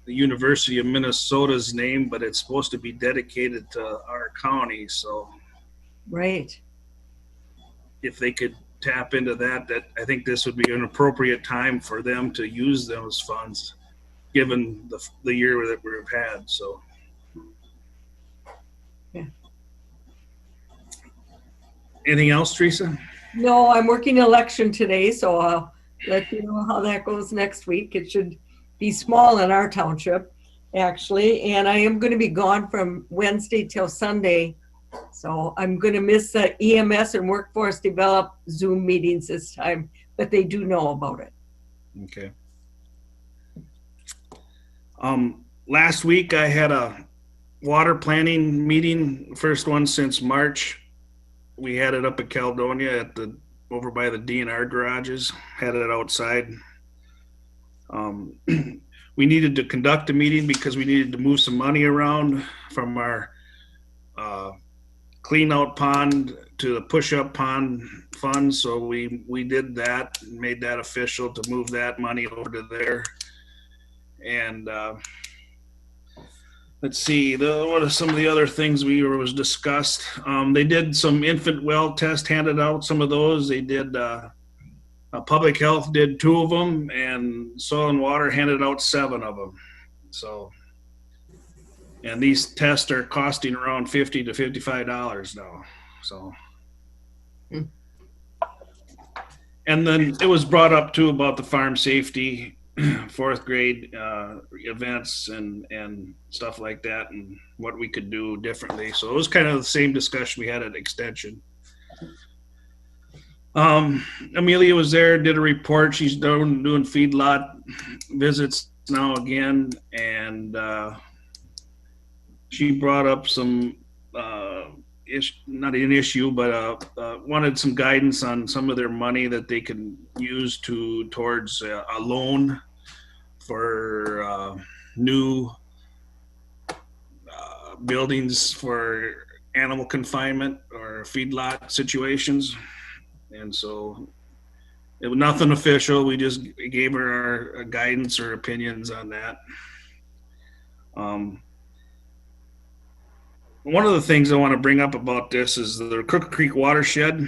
the University of Minnesota's name, but it's supposed to be dedicated to our county. So, right. If they could tap into that I think this would be an appropriate time for them to use those funds, given the year that we've had. So, Anything else, Teresa? No, I'm working election today, so I'll let you know how that goes next week. It should be small in our township, actually, and I am going to be gone from Wednesday till Sunday. So I'm going to miss the EMS and Workforce Develop Zoom meetings this time, but they do know about it. Okay. Last week I had a water planning meeting, first one since March. We had it up at Caledonia over by the DNR garages, had it outside. We needed to conduct a meeting because we needed to move some money around from our clean out pond to the push up pond fund. So we did that and made that official to move that money over to there. And let's see, what are some of the other things was discussed? They did some infant well test, handed out some of those. They did public health did 2 of them, and soil and water handed out 7 of them. So, and these tests are costing around $50 to $55 now. So, and then it was brought up too about the farm safety 4th grade events and stuff like that, and what we could do differently. So it was kind of the same discussion we had at Extension. Amelia was there, did a report. She's doing feedlot visits now again, and she brought up some not an issue, but wanted some guidance on some of their money that they can use towards a loan for new buildings for animal confinement or feedlot situations. And so it was nothing official. We just gave her our guidance or opinions on that. One of the things I want to bring up about this is the Crooked Creek watershed.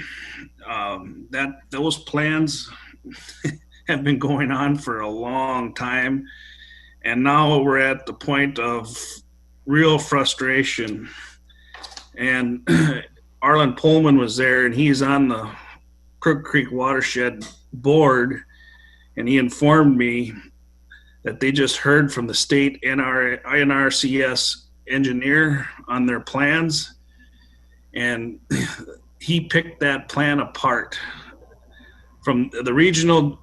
Those plans have been going on for a long time, and now we're at the point of real frustration. And Arlen Pullman was there, and he's on the Crooked Creek watershed board, and he informed me that they just heard from the state NRCS engineer on their plans, and he picked that plan apart. From the regional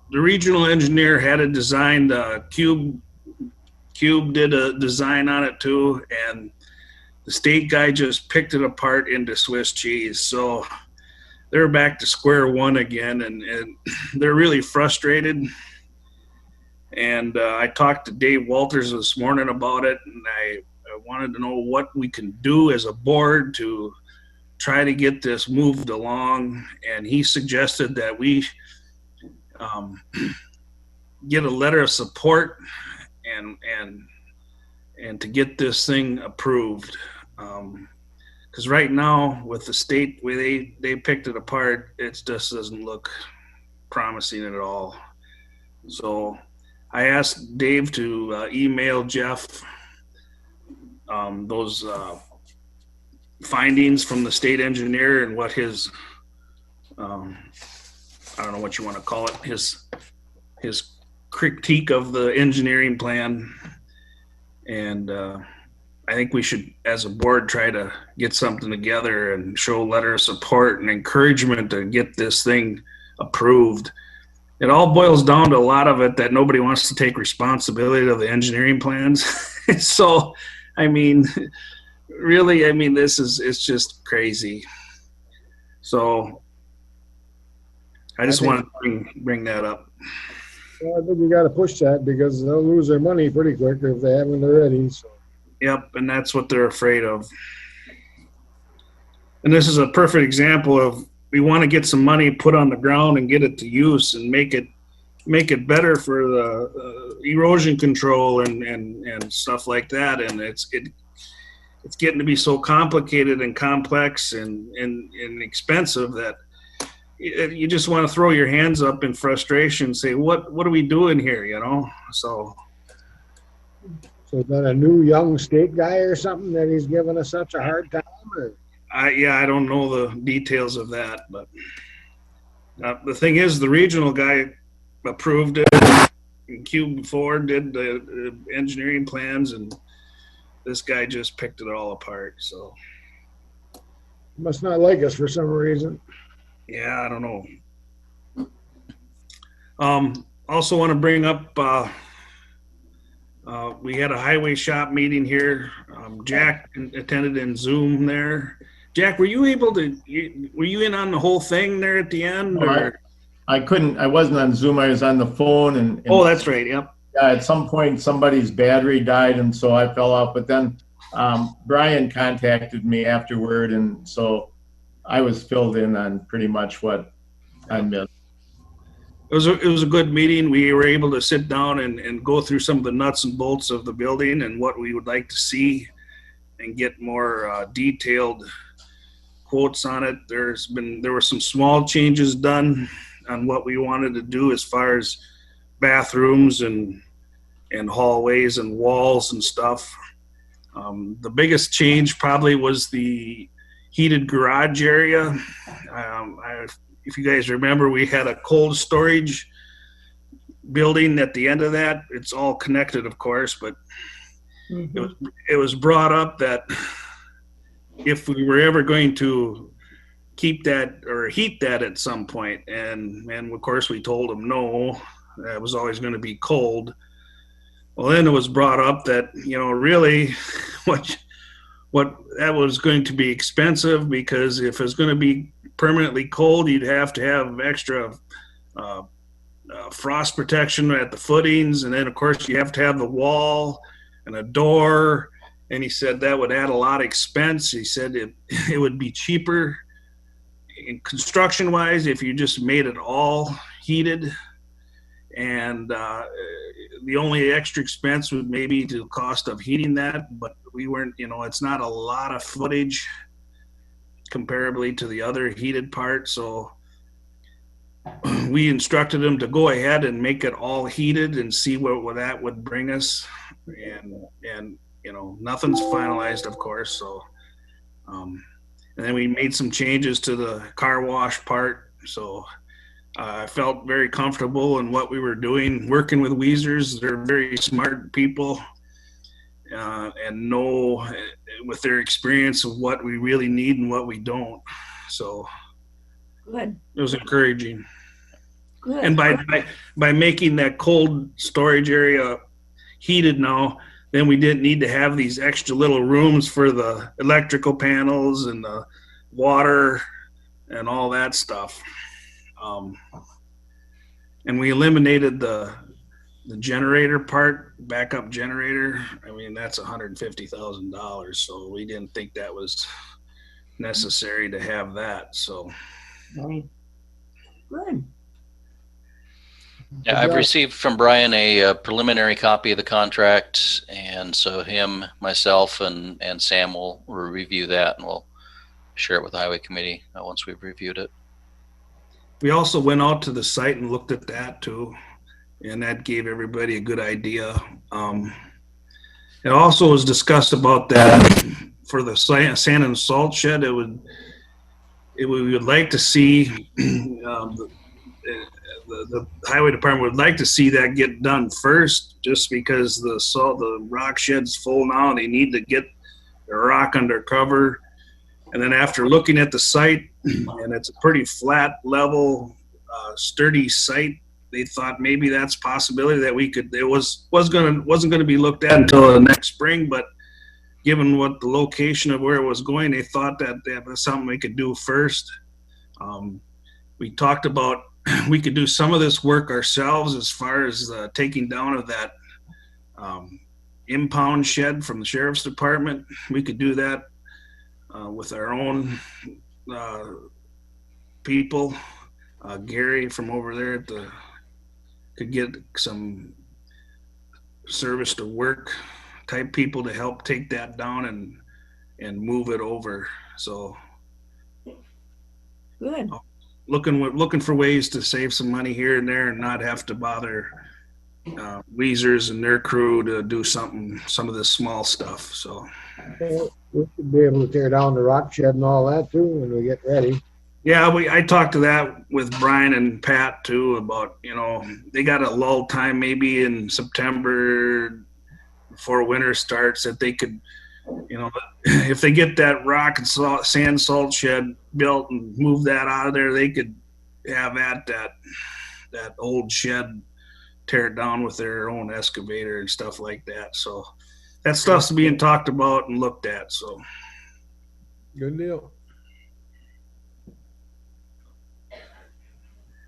engineer had it designed. Cube did a design on it too, and the state guy just picked it apart into Swiss cheese. So they're back to square one again, and they're really frustrated. And I talked to Dave Walters this morning about it, and I wanted to know what we can do as a board to try to get this moved along. And he suggested that we get a letter of support and to get this thing approved. Because right now with the state way they picked it apart, it just doesn't look promising at all. So I asked Dave to email Jeff those findings from the state engineer and what his I don't know what you want to call it, his critique of the engineering plan. And I think we should, as a board, try to get something together and show a letter of support and encouragement to get this thing approved. It all boils down to a lot of it that nobody wants to take responsibility of the engineering plans. So, I mean, really, I mean, it's just crazy. So I just want to bring that up. Well, I think you got to push that because they'll lose their money pretty quick if they haven't already. So. Yep, and that's what they're afraid of. And this is a perfect example of we want to get some money put on the ground and get it to use and make it better for the erosion control and stuff like that. And it's getting to be so complicated and complex and expensive that you just want to throw your hands up in frustration and say, what are we doing here, you know? So is that a new young state guy or something that he's giving us such a hard time? Or? I don't know the details of that, but the thing is, the regional guy approved it. Q4 did the engineering plans, and this guy just picked it all apart. So Must not like us for some reason. yeah, I don't know. Also want to bring up, we had a highway shop meeting here. Jack attended in Zoom there. Jack, were you in on the whole thing there at the end? Or? I couldn't, I wasn't on Zoom, I was on the phone and Oh, that's right, yep. yeah, at some point somebody's battery died and so I fell off, but then Brian contacted me afterward and so I was filled in on pretty much what I missed. It was a good meeting. We were able to sit down and go through some of the nuts and bolts of the building and what we would like to see and get more detailed quotes on it. There were some small changes done on what we wanted to do as far as bathrooms and hallways and walls and stuff. The biggest change probably was the heated garage area. If you guys remember, we had a cold storage building at the end of that. It's all connected, of course, but it was brought up that if we were ever going to keep that or heat that at some point, and of course we told them no, that was always going to be cold. Well, then it was brought up that, really what that was going to be expensive, because if it's going to be permanently cold, you'd have to have extra frost protection at the footings, and then of course you have to have the wall and a door, and he said that would add a lot of expense. He said it would be cheaper in construction wise if you just made it all heated, and the only extra expense would maybe to the cost of heating that, but we weren't, it's not a lot of footage comparably to the other heated part. So we instructed them to go ahead and make it all heated and see what that would bring us. And nothing's finalized, of course. So, and then we made some changes to the car wash part. So I felt very comfortable in what we were doing, working with Weezers. They're very smart people. And know with their experience of what we really need and what we don't. So Good. It was encouraging. Good. And by making that cold storage area heated now, then we didn't need to have these extra little rooms for the electrical panels and the water and all that stuff. And we eliminated the generator part, backup generator. I mean, that's $150,000. So we didn't think that was necessary to have that. So. Good. Yeah, I've received from Brian a preliminary copy of the contract, and so him, myself, and Sam will review that, and we'll share it with the Highway Committee once we've reviewed it. We also went out to the site and looked at that too, and that gave everybody a good idea. It also was discussed about that for the sand and salt shed. We would like to see the highway department would like to see that get done first, just because the rock shed's full now. They need to get the rock under cover. And then after looking at the site, and it's a pretty flat, level, sturdy site, they thought maybe that's a possibility that we could. It wasn't going to be looked at until the next spring, but given what the location of where it was going, they thought that was something we could do first. We talked about we could do some of this work ourselves as far as the taking down of that impound shed from the sheriff's department. We could do that with our own people. Gary from over there could get some service to work type people to help take that down and move it over. So good. Looking for ways to save some money here and there and not have to bother Weezers and their crew to do some of this small stuff. So We should be able to tear down the rock shed and all that too when we get ready. Yeah, I talked to that with Brian and Pat too about, they got a lull time maybe in September before winter starts that they could, if they get that rock and sand salt shed built and move that out of there, they could have that old shed, tear it down with their own excavator and stuff like that. So that stuff's being talked about and looked at. So Good deal.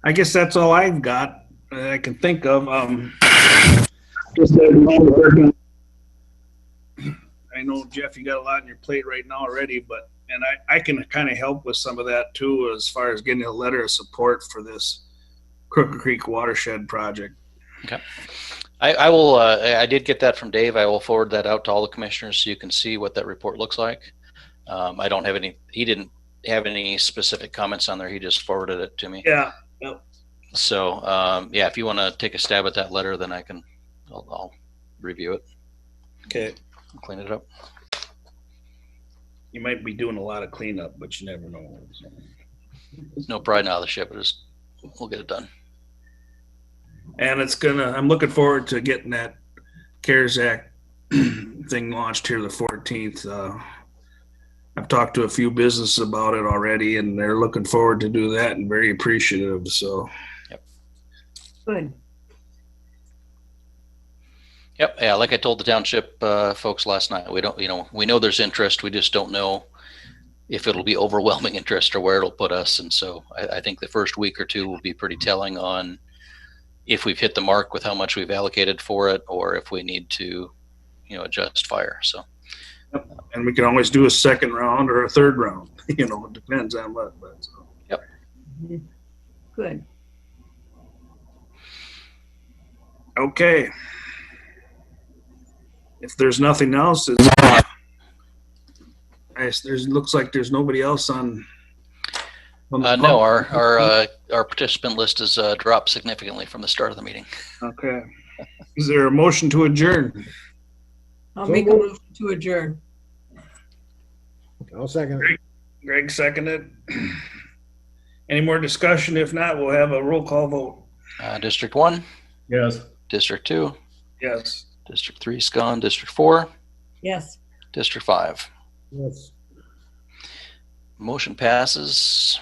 I guess that's all I've got that I can think of. I know, Jeff, you got a lot on your plate right now already, and I can kind of help with some of that too, as far as getting a letter of support for this Crooked Creek watershed project. Okay. I will, I did get that from Dave. I will forward that out to all the commissioners so you can see what that report looks like. I don't have he didn't have any specific comments on there. He just forwarded it to me. Yeah. Yep. So, yeah, if you want to take a stab at that letter, then I'll review it. Okay. Clean it up. You might be doing a lot of cleanup, but you never know. No pride out of the ship. We'll get it done. And I'm looking forward to getting that CARES Act thing launched here the 14th. I've talked to a few businesses about it already, and they're looking forward to do that and very appreciative. So, Good. Yep. Yeah. Like I told the township folks last night, we don't, we know there's interest. We just don't know if it'll be overwhelming interest or where it'll put us. And so I think the first week or two will be pretty telling on if we've hit the mark with how much we've allocated for it, or if we need to, adjust fire. So. Yep. And we can always do a second round or a third round. It depends on what. But, so. Yep. Good. Okay. If there's nothing else, looks like there's nobody else on. No, our participant list has dropped significantly from the start of the meeting. Okay. Is there a motion to adjourn? I'll make a motion to adjourn. I'll second it. Greg seconded. Any more discussion? If not, we'll have a roll call vote. District 1? Yes. District 2? Yes. District 3 is gone. District 4? Yes. District 5? Yes. Motion passes